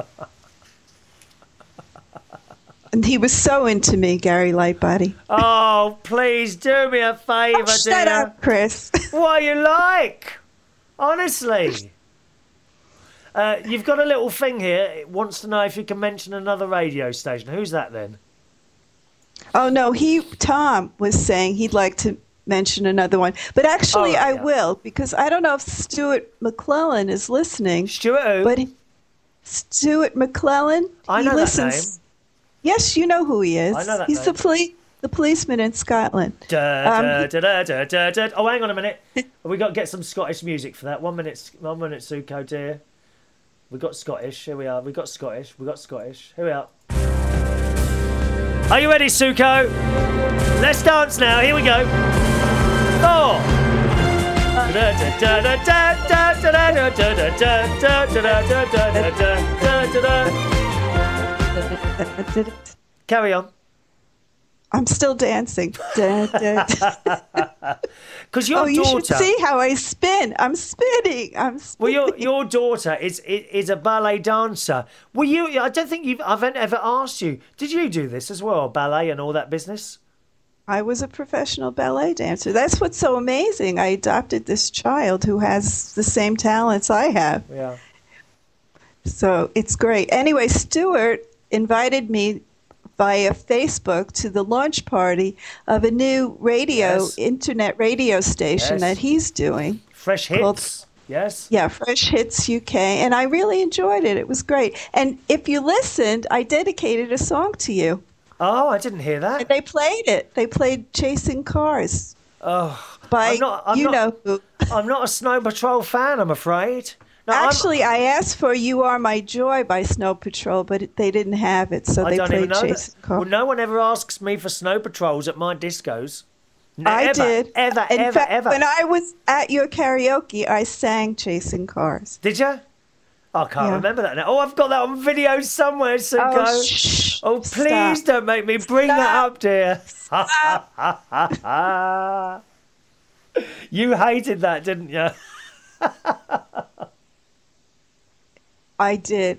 And he was so into me, Gary Lightbody. Oh, please do me a favour, dear. Shut up, Chris. What are you like? Honestly. You've got a little thing here. It wants to know if you can mention another radio station. Who's that then? Oh, no, Tom was saying he'd like to mention another one. But actually, I will, because I don't know if Stuart McClellan is listening. Stuart who? But Stuart McClellan. I know that name. Yes, you know who he is. I know that He's name. the policeman in Scotland. Oh, hang on a minute. We got to get some Scottish music for that. 1 minute, Suko, dear. We got Scottish. Here we are. We got Scottish. Here we are. Are you ready, Suko? Let's dance now. Here we go. 4. Carry on. I'm still dancing. Because your you daughter. should see how I spin. I'm spinning. Well, your daughter is a ballet dancer. Were you? I don't think I've ever asked you. Did you do this as well, ballet and all that business? I was a professional ballet dancer. That's what's so amazing. I adopted this child who has the same talents I have. Yeah. So it's great. Anyway, Stuart invited me via Facebook to the launch party of a new internet radio station that he's doing. Fresh Hits. Yes. Yeah, Fresh Hits UK. And I really enjoyed it. It was great. And if you listened, I dedicated a song to you. Oh, I didn't hear that. And they played it. They played Chasing Cars. Oh, by you know who. I'm not a Snow Patrol fan, I'm afraid. No, actually, I asked for "You Are My Joy" by Snow Patrol, but they didn't have it, so they played Chasing Cars. Well, no one ever asks me for Snow Patrols at my discos. I did. Ever. When I was at your karaoke, I sang Chasing Cars. Did you? I can't remember that now. Oh, I've got that on video somewhere, Suko. Oh, please don't make me bring that up, dear. You hated that, didn't you? I did.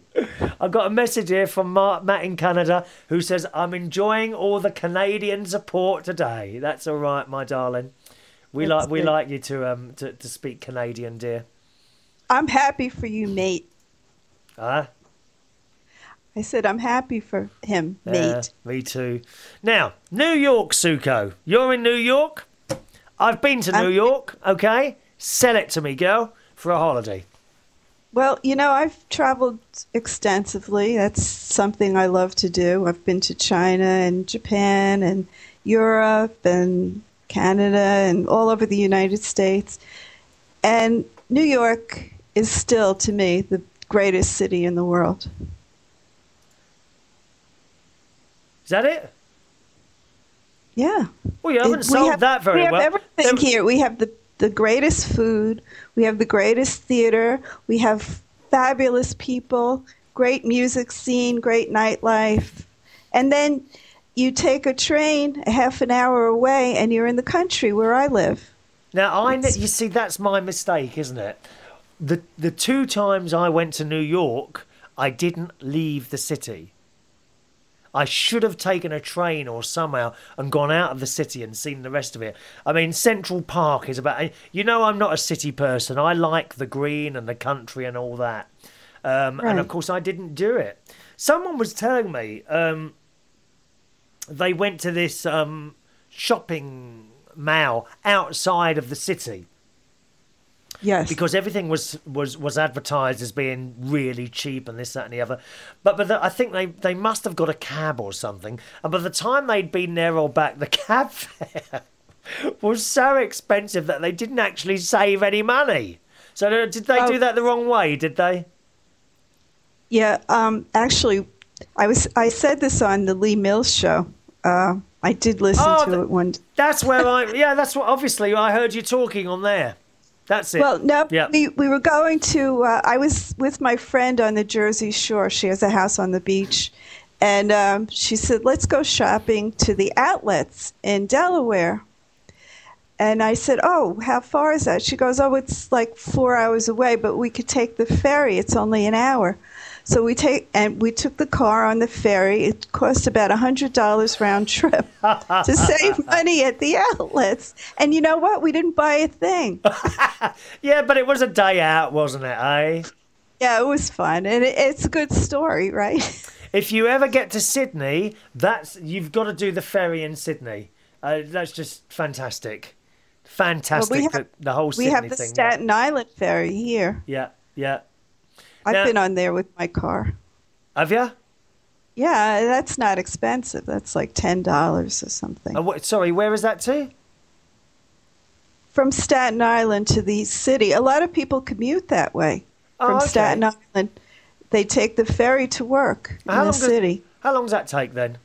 I got a message here from Matt in Canada who says, I'm enjoying all the Canadian support today. That's all right, my darling. We like you to speak Canadian, dear. I'm happy for you, mate. Huh? I said I'm happy for him, mate. Me too. Now, New York, Suko. You're in New York? I've been to New York, okay? Sell it to me, girl, for a holiday. Well, you know, I've traveled extensively. That's something I love to do. I've been to China and Japan and Europe and Canada and all over the United States. And New York is still, to me, the greatest city in the world. Is that it? Yeah. Well, you haven't sold that very well. We have everything here. We have the greatest food. We have the greatest theater. We have fabulous people, great music scene, great nightlife. And then you take a train a half an hour away and you're in the country where I live. Now, you see, that's my mistake, isn't it? The 2 times I went to New York, I didn't leave the city. I should have taken a train or somehow and gone out of the city and seen the rest of it. I mean, Central Park is about... You know, I'm not a city person. I like the green and the country and all that. Right. And, of course, I didn't do it. Someone was telling me they went to this shopping mall outside of the city. Yes. Because everything was advertised as being really cheap and this, that and the other. But I think they must have got a cab or something. And by the time they'd been there or back, the cab fare was so expensive that they didn't actually save any money. So did they do that the wrong way, did they? Yeah, actually, I said this on the Lee Mills show. I did listen to it one. That's where that's what, obviously, I heard you talking on there. That's it. Well, no, yep. we were going to, I was with my friend on the Jersey Shore. She has a house on the beach. And she said, let's go shopping to the outlets in Delaware. And I said, oh, how far is that? She goes, oh, it's like 4 hours away, but we could take the ferry. It's only an hour. So we took the car on the ferry. It cost about $100 round trip to save money at the outlets. And you know what? We didn't buy a thing. Yeah, but it was a day out, wasn't it, eh? Yeah, it was fun. And it's a good story, right? If you ever get to Sydney, you've got to do the ferry in Sydney. That's just fantastic. Fantastic, well, the whole Sydney thing. We have the Staten Island ferry here. Yeah, yeah. I've been on there with my car. Have you? Yeah, that's not expensive. That's like $10 or something. Sorry, where is that to? From Staten Island to the city. A lot of people commute that way. From Staten Island. They take the ferry to work in the city. How long does that take then?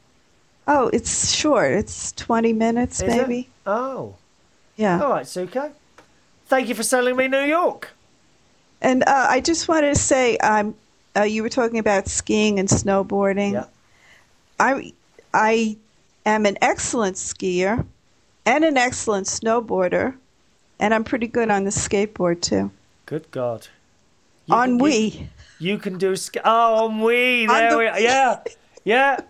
Oh, it's short. It's 20 minutes maybe. It? Oh. Yeah. All right, Suko. Thank you for selling me New York. And I just wanted to say, you were talking about skiing and snowboarding. Yeah. I am an excellent skier and an excellent snowboarder, and I'm pretty good on the skateboard too. Good God. On Wii. You can do on Wii. There we are. Yeah. Yeah.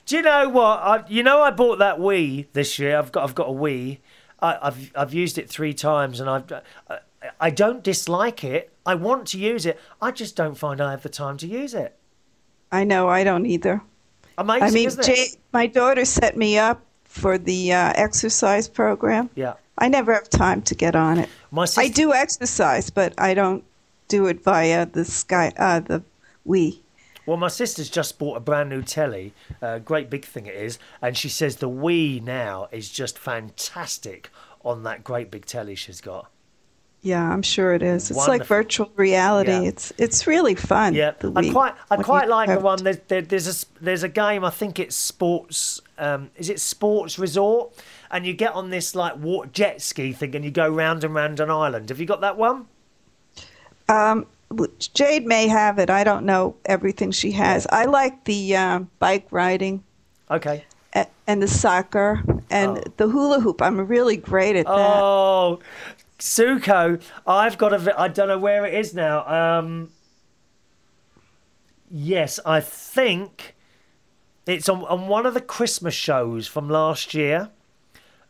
Do you know what? I bought that Wii this year. I've got a Wii. I've used it 3 times, and I don't dislike it. I want to use it. I just don't find I have the time to use it. I know, I don't either. Amazing, I mean, isn't it? my daughter set me up for the exercise program. Yeah. I never have time to get on it. I do exercise, but I don't do it via the Wii. Well, my sister's just bought a brand new telly, great big thing it is, and she says the Wii now is just fantastic on that great big telly she's got. Yeah, I'm sure it is. It's Wonderful. like virtual reality. Yeah. It's really fun. Yeah, the Wii, I quite like the have one. There's a game. I think it's sports. Is it Sports Resort? And you get on this like jet ski thing, and you go round and round an island. Have you got that one? Jade may have it. I don't know everything she has. I like the bike riding. Okay. And the soccer and the hula hoop. I'm really great at that. Oh, Suko, I've got I don't know where it is now. Yes, I think it's on one of the Christmas shows from last year.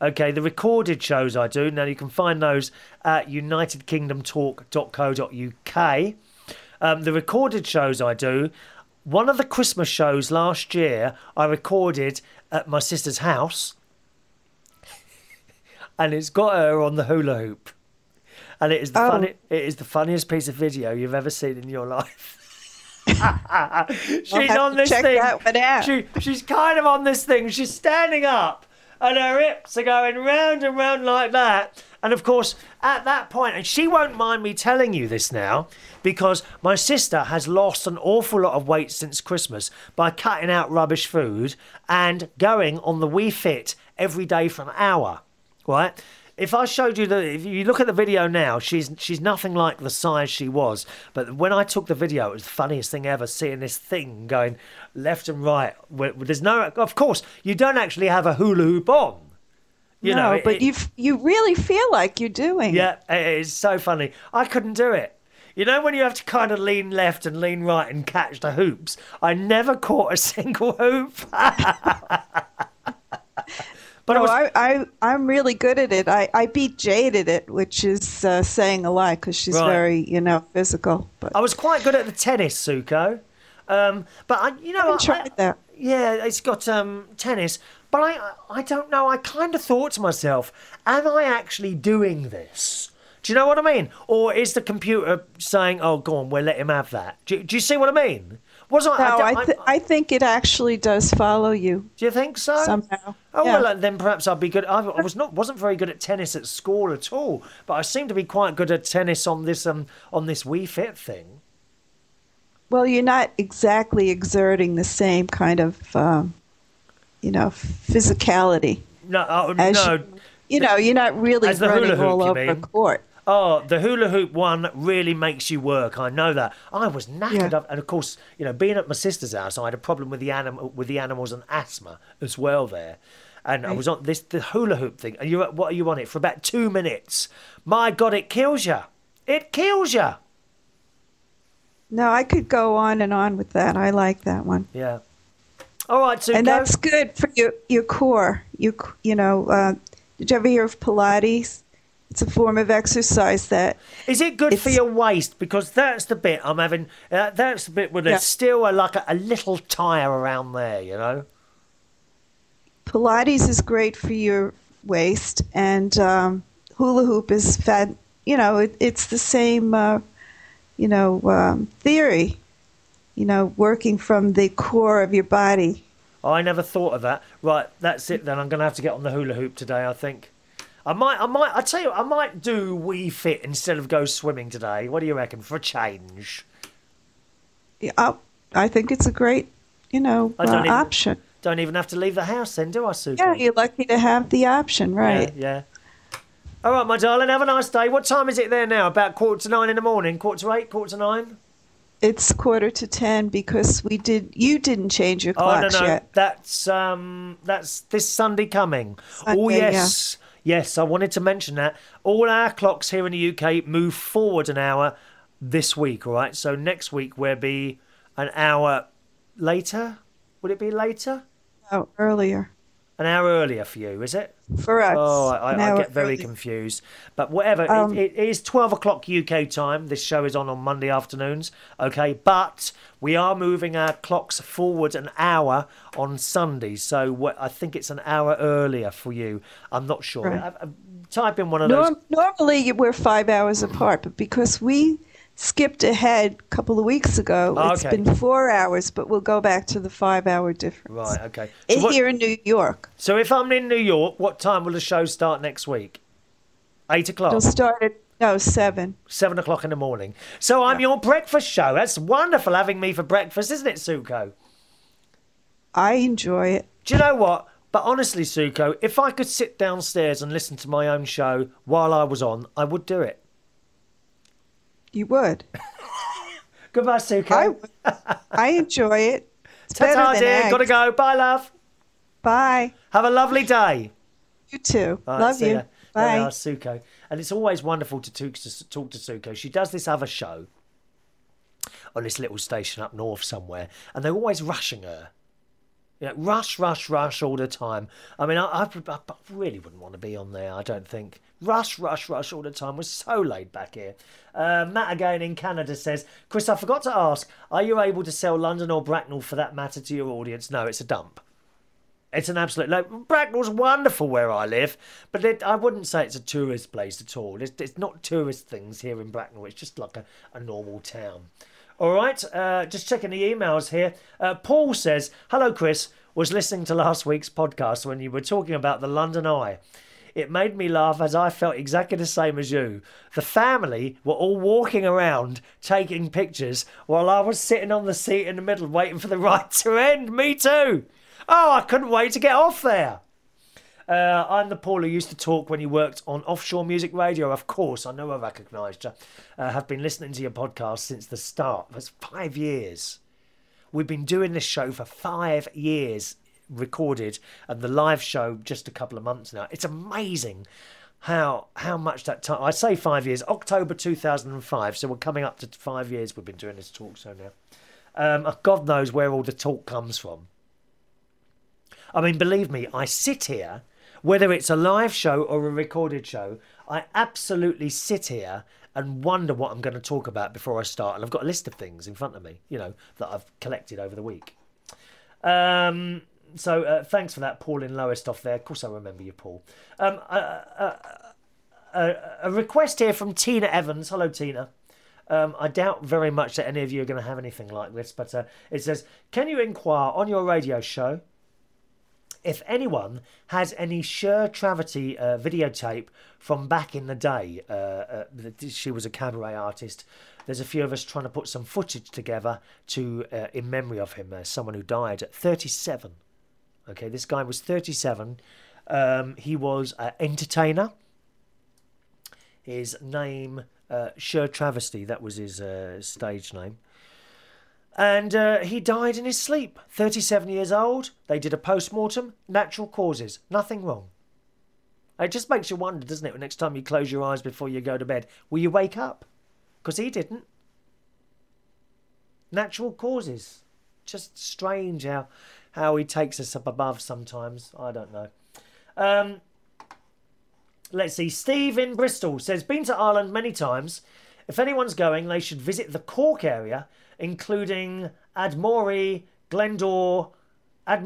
Okay, the recorded shows I do. Now, you can find those at unitedkingdomtalk.co.uk. The recorded shows I do, one of the Christmas shows last year, I recorded at my sister's house. And it's got her on the hula hoop. And it is it is the funniest piece of video you've ever seen in your life. She's on this thing. That one out. She's kind of on this thing. She's standing up. And her hips are going round and round like that. And of course, at that point, and she won't mind me telling you this now, because my sister has lost an awful lot of weight since Christmas by cutting out rubbish food and going on the Wii Fit every day for an hour, right? If I showed you if you look at the video now, she's nothing like the size she was. But when I took the video, it was the funniest thing ever, seeing this thing going left and right. There's of course, you don't actually have a hula hoop on. But you really feel like you're doing. Yeah, it is so funny. I couldn't do it. You know when you have to kind of lean left and lean right and catch the hoops? I never caught a single hoop. But no, I'm really good at it. I beat Jade at it, which is saying a lot because she's very, physical. But I was quite good at the tennis, Suko. But I haven't tried that. Yeah, it's got tennis. But I don't know. I kind of thought to myself, am I actually doing this? Do you know what I mean? Or is the computer saying, "Oh, go on, we'll let him have that"? Do you see what I mean? I think it actually does follow you. Do you think so? Somehow. Oh, yeah. well, then perhaps I'd be good. I wasn't very good at tennis at school at all, but I seem to be quite good at tennis on this Wii Fit thing. Well, you're not exactly exerting the same kind of, physicality. No, you're not really running all over a court. Oh, the hula hoop one really makes you work. I know that. I was knackered up, and of course, being at my sister's house, I had a problem with the animals and asthma as well there. And I was on the hula hoop thing. And what are you on it for about 2 minutes? My God, it kills you. It kills you. No, I could go on and on with that. I like that one. Yeah. All right, Suko. And that's good for your core. Did you ever hear of Pilates? It's a form of exercise that... Is it good for your waist? Because that's the bit I'm having... that's the bit where there's still a little tire around there, Pilates is great for your waist, and hula hoop is fat. It's the same, theory, working from the core of your body. I never thought of that. Right, that's it then. I'm going to have to get on the hula hoop today, I think. I tell you, I might do Wii Fit instead of go swimming today. What do you reckon, for a change? Yeah, I think it's a great, option. Don't even have to leave the house then, do I, Suki? Yeah, you're lucky to have the option, right? Yeah. All right, my darling, have a nice day. What time is it there now? About 8:45 in the morning? 8:45, 8:45? It's 9:45 because you didn't change your clocks no. yet. That's this Sunday coming. Sunday, yes. Yeah. Yes, I wanted to mention that. All our clocks here in the UK move forward an hour this week, all right? So next week we'll be an hour later. Would it be later? No, earlier. An hour earlier for you, is it? For us. Oh, I get very confused. But whatever, it is 12 o'clock UK time. This show is on Monday afternoons, okay? But we are moving our clocks forward an hour on Sunday. So I think it's an hour earlier for you. I'm not sure. Right. Type in one of those. Normally we're 5 hours apart, but because we skipped ahead a couple of weeks ago, it's been 4 hours, but we'll go back to the 5 hour difference. Right, okay. So here in New York. So if I'm in New York, what time will the show start next week? 8 o'clock? It'll start at 7. 7 o'clock in the morning. So I'm your breakfast show. That's wonderful having me for breakfast, isn't it, Suko? I enjoy it. Do you know what? But honestly, Suko, if I could sit downstairs and listen to my own show while I was on, I would do it. You would. Goodbye, Suko. I enjoy it. It's Ta-ta, better than dear. eggs. Gotta go. Bye, love. Bye. Have a lovely day. You too. All right, Love see you. ya. Bye. There we are, Suko. And it's always wonderful to talk to Suko. She does this other show on this little station up north somewhere, and they're always rushing her. You know, rush all the time. I mean, I really wouldn't want to be on there, I don't think. Rush all the time. We're so laid back here. Matt again in Canada says, Chris, I forgot to ask, are you able to sell London or Bracknell for that matter to your audience? No, it's a dump. It's an absolute... Like, Bracknell's wonderful where I live, but I wouldn't say it's a tourist place at all. It's not tourist things here in Bracknell. It's just like a normal town. All right, just checking the emails here. Paul says, hello, Chris. Was listening to last week's podcast when you were talking about the London Eye. It made me laugh as I felt exactly the same as you. The family were all walking around taking pictures while I was sitting on the seat in the middle waiting for the ride to end. Me too. Oh, I couldn't wait to get off there. I'm the Paul who used to talk when you worked on offshore music radio. Of course, I know I recognised you. Have been listening to your podcast since the start. That's 5 years. We've been doing this show for 5 years, recorded, and the live show just a couple of months now. It's amazing how much that time... I say 5 years, October 2005, so we're coming up to 5 years we've been doing this talk show now. God knows where all the talk comes from. I mean, believe me, I sit here, whether it's a live show or a recorded show, I absolutely sit here and wonder what I'm going to talk about before I start. And I've got a list of things in front of me, you know, that I've collected over the week. So thanks for that, Paul in Lowestoft there. Of course I remember you, Paul. A request here from Tina Evans. Hello, Tina. I doubt very much that any of you are going to have anything like this, but it says, can you inquire on your radio show if anyone has any Cher Travity videotape from back in the day? She was a cabaret artist. There's a few of us trying to put some footage together to in memory of him, someone who died at 37. Okay, this guy was 37. He was an entertainer. His name, Cher Travesty, that was his stage name. And he died in his sleep, 37 years old. They did a post-mortem, natural causes, nothing wrong. It just makes you wonder, doesn't it, next time you close your eyes before you go to bed, will you wake up? Because he didn't. Natural causes. Just strange how he takes us up above sometimes. I don't know. Let's see. Steve in Bristol says, been to Ireland many times. If anyone's going, they should visit the Cork area, including Admore, Glendore, and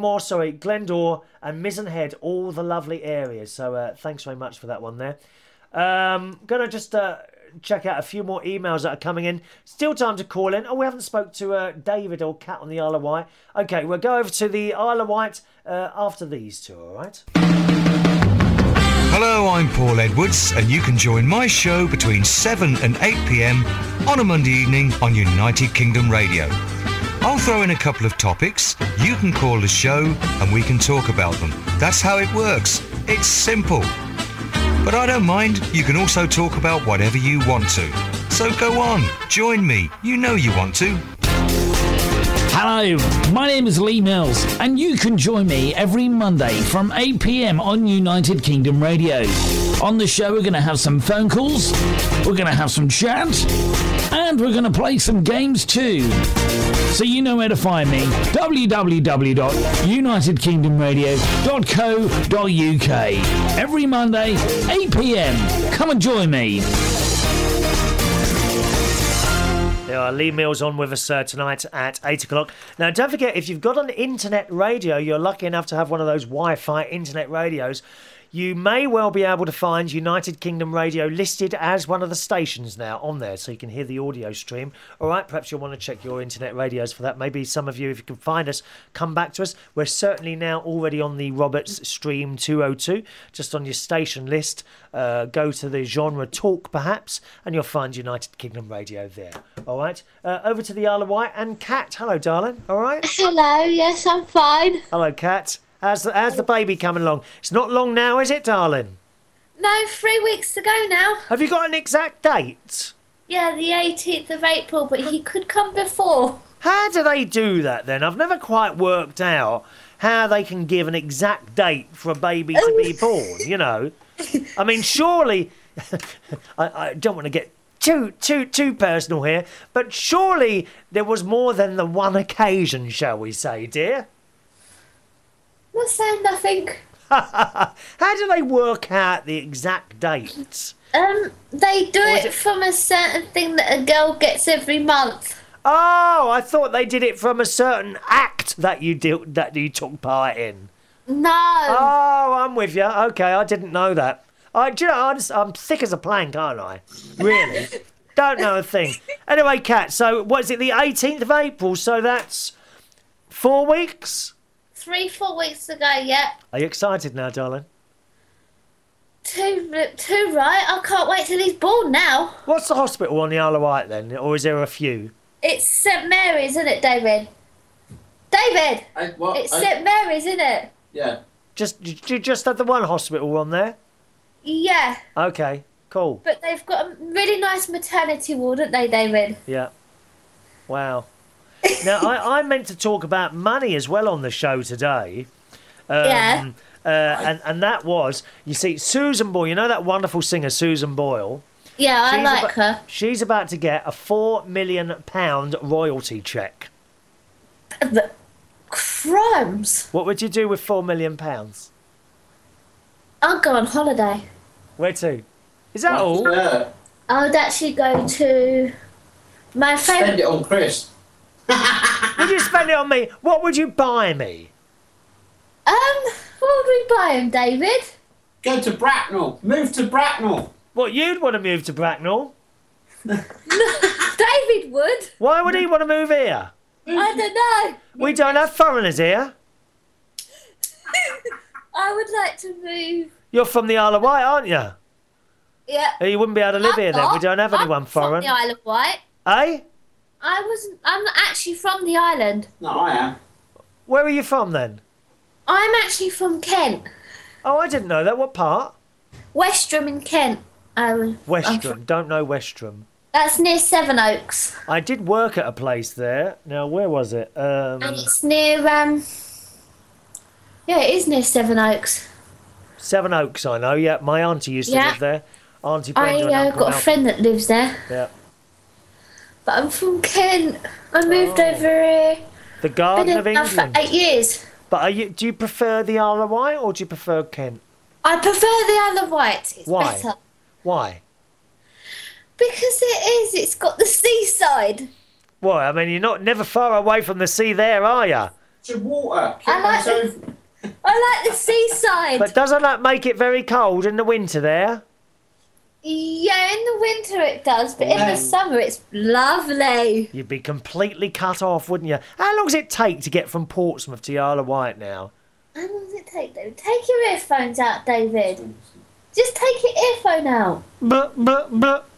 Mizenhead, all the lovely areas. So thanks very much for that one there. Gonna just check out a few more emails that are coming in. Still time to call in. Oh, we haven't spoke to David or Kat on the Isle of Wight. Okay, we'll go over to the Isle of Wight after these two, all right? Hello, I'm Paul Edwards, and you can join my show between 7 and 8 p.m. on a Monday evening on United Kingdom Radio. I'll throw in a couple of topics, you can call the show, and we can talk about them. That's how it works. It's simple. But I don't mind, you can also talk about whatever you want to. So go on, join me. You know you want to. Hello, my name is Lee Mills, and you can join me every Monday from 8 p.m. on United Kingdom Radio. On the show, we're going to have some phone calls, we're going to have some chat, and we're going to play some games too. So you know where to find me, www.unitedkingdomradio.co.uk. Every Monday, 8 p.m. Come and join me. There are Lee Mills on with us tonight at 8 o'clock. Now, don't forget, if you've got an internet radio, you're lucky enough to have one of those Wi-Fi internet radios, you may well be able to find United Kingdom Radio listed as one of the stations now on there, so you can hear the audio stream. All right, perhaps you'll want to check your internet radios for that. Maybe some of you, if you can find us, come back to us. We're certainly now already on the Roberts Stream 202, just on your station list. Go to the genre talk, perhaps, and you'll find United Kingdom Radio there. All right, over to the Isle of Wight and Kat. Hello, darling. All right? Hello, yes, I'm fine. Hello, Kat. How's the baby coming along? It's not long now, is it, darling? No, 3 weeks to go now. Have you got an exact date? Yeah, the 18th of April, but he could come before. How do they do that then? I've never quite worked out how they can give an exact date for a baby to be born, you know. I mean, surely, I don't want to get too personal here, but surely there was more than the one occasion, shall we say, dear? Not saying nothing. How do they work out the exact dates? They do it from a certain thing that a girl gets every month. Oh, I thought they did it from a certain act that you took part in. No. Oh, I'm with you. Okay, I didn't know that. Do you know, I'm thick as a plank, aren't I? Really? Don't know a thing. Anyway, Kat, so what is it, the 18th of April? So that's 4 weeks? 3-4 weeks ago, yeah. Are you excited now, darling? Too right. I can't wait till he's born now. What's the hospital on the Isle of Wight then, or is there a few? It's St Mary's, isn't it, David? David! It's St Mary's, isn't it? Yeah. You just had the one hospital on there? Yeah. Okay, cool. But they've got a really nice maternity ward, haven't they, David? Yeah. Wow. Now, I meant to talk about money as well on the show today. Yeah. And that was, you see, Susan Boyle, you know that wonderful singer Susan Boyle? Yeah, I like her. She's about to get a £4 million royalty cheque. The crumbs. What would you do with £4 million? I'll go on holiday. Where to? Is that all? Yeah. I would actually go to my favourite... Spend it on Chris. Would you spend it on me? What would you buy me? What would we buy him, David? Go to Bracknell. Move to Bracknell. What, you'd want to move to Bracknell? No, David would. Why would he want to move here? I don't know. We don't have foreigners here. I would like to move. You're from the Isle of Wight, aren't you? Yeah. You wouldn't be able to live here then. We don't have anyone foreign. I'm from the Isle of Wight. Eh? I'm actually from the island. No, I am. Where are you from then? I'm actually from Kent. Oh, I didn't know that. What part? Westrum in Kent. Westrum. Don't know Westrum. That's near Sevenoaks. I did work at a place there. Now, where was it? And it's near, yeah, it is near Sevenoaks. Sevenoaks, I know. Yeah, my auntie used to live there. Auntie Brenda. I've got a friend that lives there. Yeah. But I'm from Kent. I moved over here. The Garden of Been England. for 8 years. But do you prefer the Isle of Wight or do you prefer Kent? I prefer the Isle of Wight. It's Why? better. Why? Because it is. It's got the seaside. Well, I mean, you're never far away from the sea there, are you? It's water. I like the seaside. But doesn't that make it very cold in the winter there? Yeah, in the winter it does, but in the summer it's lovely. You'd be completely cut off, wouldn't you? How long does it take to get from Portsmouth to the Isle of Wight now? How long does it take, David? Take your earphones out, David. Just take your earphone out.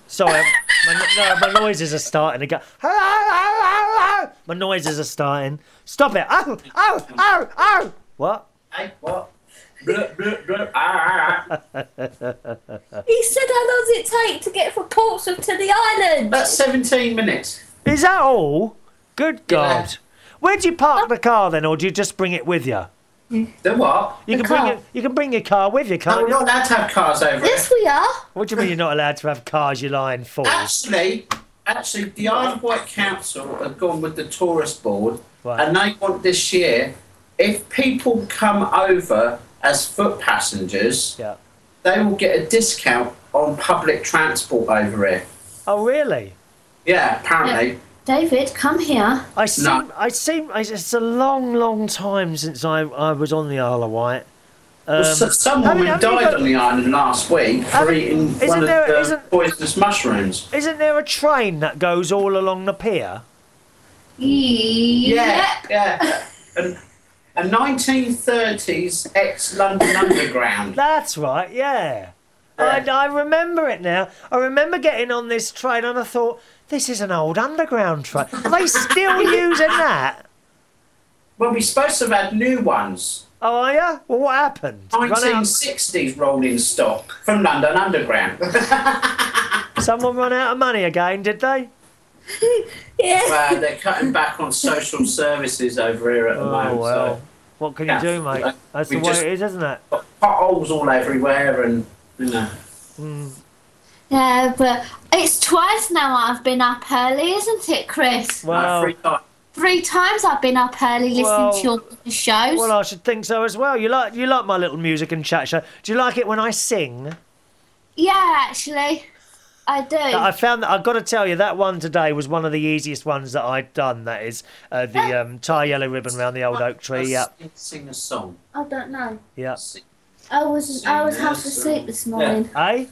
Sorry, my noises are starting to go. My noises are starting. Stop it. Oh. What? Hey, what? Blah, blah, blah. Ah. He said, how long does it take to get from Portsmouth to the island? That's 17 minutes. Is that all? Good Yeah. God. Where do you park the car then, or do you just bring it with you? The what? You can bring your car with you, No, can't we're you? not allowed to have cars over Yes, here. we are. What do you mean you're not allowed to have cars, you lying fool? Actually, the Isle of Wight Council have gone with the tourist board, Right. and they want this year, if people come over as foot passengers, Yeah. they will get a discount on public transport over here. Oh, really? Yeah, apparently. David, come here. It's a long, long time since I was on the Isle of Wight. Some have you- woman have you died got- on the island last week for eating isn't one of there- the isn't- poisonous mushrooms. Isn't there a train that goes all along the pier? Yeah. A 1930s ex-London Underground. That's right, yeah. I remember it now. I remember getting on this train and I thought, this is an old underground train. Are they still using that? Well, we're supposed to have had new ones. Oh, are you? Well, what happened? Run out? 1960s rolling stock from London Underground. Someone run out of money again, did they? Yeah. Well, they're cutting back on social services over here at the moment. Well. So What can you do, mate? That's the we've way just it is, isn't it? got potholes all everywhere, and you know. Yeah, but it's twice now I've been up early, isn't it, Chris? Well, 3 times I've been up early listening to your shows. well, I should think so as well. You like my little music and chat show. Do you like it when I sing? Yeah, actually, I do. I found that I've got to tell you that one today was one of the easiest ones that I'd done. That is the tie yellow ribbon round the old oak tree. Yeah, Sing a song. I don't know. yeah. I was half asleep this morning. Eh?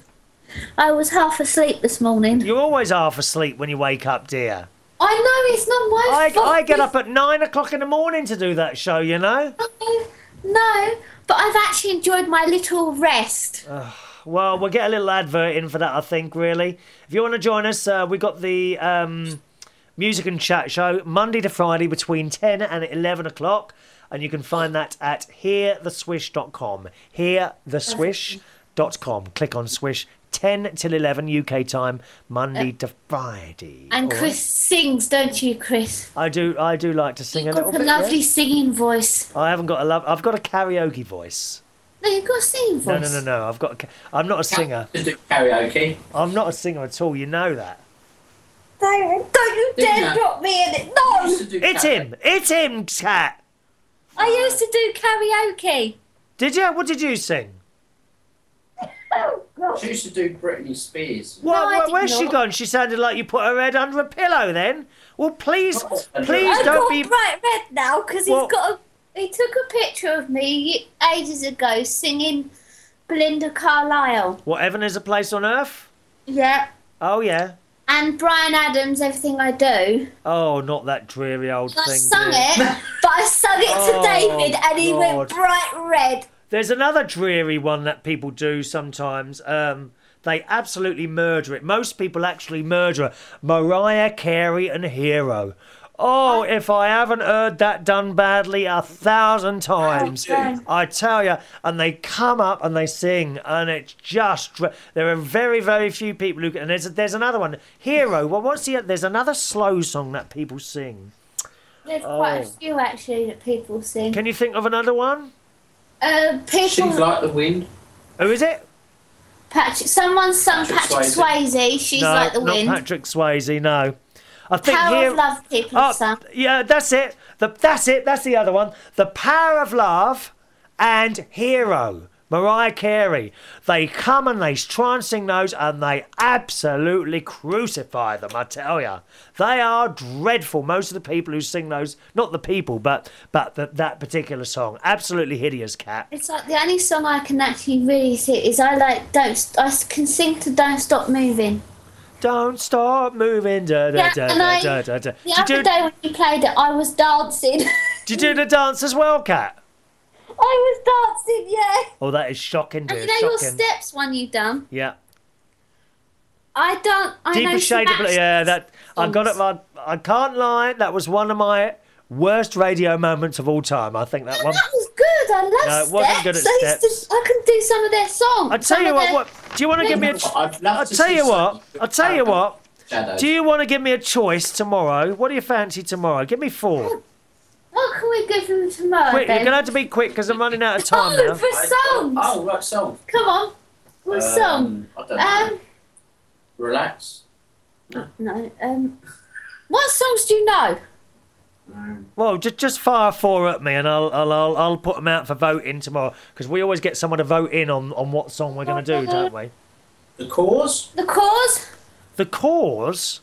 I was half asleep this morning. You're always half asleep when you wake up, dear. I know, it's not my fault. I get up at 9 o'clock in the morning to do that show, you know. No, but I've actually enjoyed my little rest. Well, we'll get a little advert in for that, I think, really. If you want to join us, we've got the music and chat show Monday to Friday between 10 and 11 o'clock. And you can find that at heartheswish.com. Heartheswish.com. Click on Swish. 10 till 11 UK time, Monday to Friday. And All Chris right? sings, don't you, Chris? I do like to sing You've a little got a bit. lovely yeah. singing voice. I haven't got I've got a karaoke voice. No, you've got a singing voice. No. I'm not a singer. To do karaoke. I'm not a singer at all. You know that. Don't you dare drop me in it. No! It's him, cat. I used to do karaoke. Did you? What did you sing? Oh, God. She used to do Britney Spears. Where's she gone? She sounded like you put her head under a pillow then. Well, please I don't got be... bright red now because Well- he took a picture of me ages ago singing Belinda Carlisle. What, Heaven is a Place on Earth? Yeah. Oh, yeah. And Brian Adams, Everything I Do. Oh, not that dreary old I thing. sung dear. it, but I sung it Oh, to David and he went God. bright red. There's another dreary one that people do sometimes. They absolutely murder it. Most people actually murder her. Mariah Carey and Hero. Oh, if I haven't heard that done badly 1,000 times. I tell you. And they come up and they sing. And it's just... There are very, very few people who... And there's another one. Hero. Well, there's another slow song that people sing. There's quite a few actually that people sing. Can you think of another one? People... She's like the wind. Who is it? Someone sung Patrick Swayze. She's no, like the wind. not Patrick Swayze, no. I think Power of Love people have sung. Yeah, that's it. That's the other one. The Power of Love and Hero. Mariah Carey. They come and they try and sing those and they absolutely crucify them, I tell you. They are dreadful. Most of the people who sing those, not the people, but that particular song. Absolutely hideous, Cat. It's like the only song I can actually really sing is I can sing to Don't Stop Moving. Don't stop moving. Da, da, Yeah, da, and da, da, da. The other day when you played it, I was dancing. Did you do the dance as well, Cat? I was dancing, yeah. Oh, that is shocking, dear. And you know your shocking. steps one you done? Yeah. I Deeper know shade of blue. Yeah, that I got it. I can't lie. That was one of my worst radio moments of all time. I think that one. That was good. good. I love No, Steps. it wasn't good at Steps. I can do some of their songs. I'll tell you what. Do you want to give me a? I'll tell you what. Shadow. Do you want to give me a choice tomorrow? What do you fancy tomorrow? Give me 4. What can we give them tomorrow? Quick, then? you're gonna have to be quick because I'm running out of time now. For songs. Oh, right, song. Come on. What song? I don't know. Relax. No. What songs do you know? Well, just fire 4 at me, and I'll put them out for voting tomorrow because we always get someone to vote in on what song we're gonna do, don't we? The Cause. The Cause. The Cause.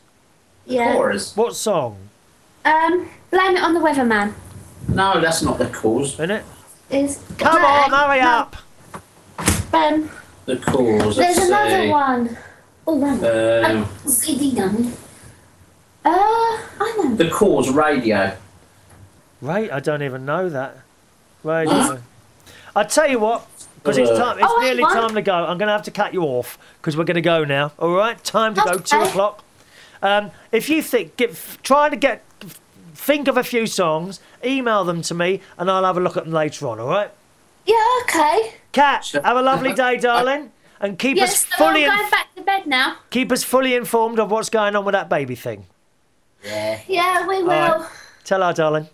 Yeah. Chorus. What song? Blame It on the Weatherman. No, that's not The Cause. Isn't it? Is Come on, hurry up. The Cause. There's let's another see. one. Oh, CD dummy. I know. The Cause Radio. Right, I don't even know that. Radio. I tell you what, because it's time. It's nearly time to go. I'm going to have to cut you off because we're going to go now. All right, time to go. 2 o'clock. If you think, think of a few songs, email them to me, and I'll have a look at them later on. All right? Yeah. Okay. Kat, have a lovely day, darling, and keep us fully. I'm going back to bed now. Keep us fully informed of what's going on with that baby thing. Yeah. Yeah, we will. All right. Tell her, darling.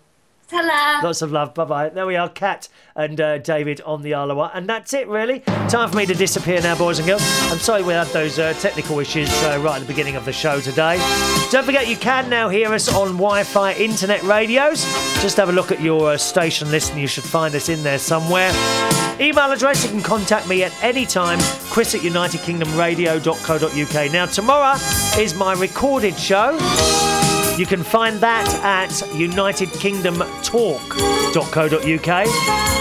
Ta-la. Lots of love. Bye-bye. There we are, Kat and David on the Alawa. And that's it, really. Time for me to disappear now, boys and girls. I'm sorry we had those technical issues right at the beginning of the show today. Don't forget, you can now hear us on Wi-Fi internet radios. Just have a look at your station list and you should find us in there somewhere. Email address, you can contact me at any time, chris@unitedkingdomradio.co.uk. Now, tomorrow is my recorded show. You can find that at unitedkingdomtalk.co.uk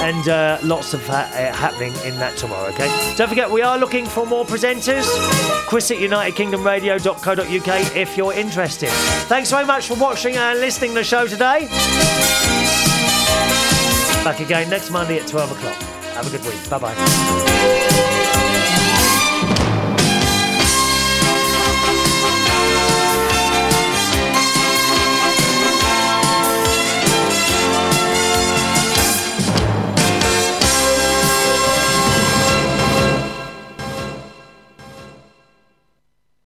and lots of happening in that tomorrow, okay? Don't forget, we are looking for more presenters. chris@unitedkingdomradio.co.uk if you're interested. Thanks very much for watching and listening to the show today. Back again next Monday at 12 o'clock. Have a good week. Bye-bye.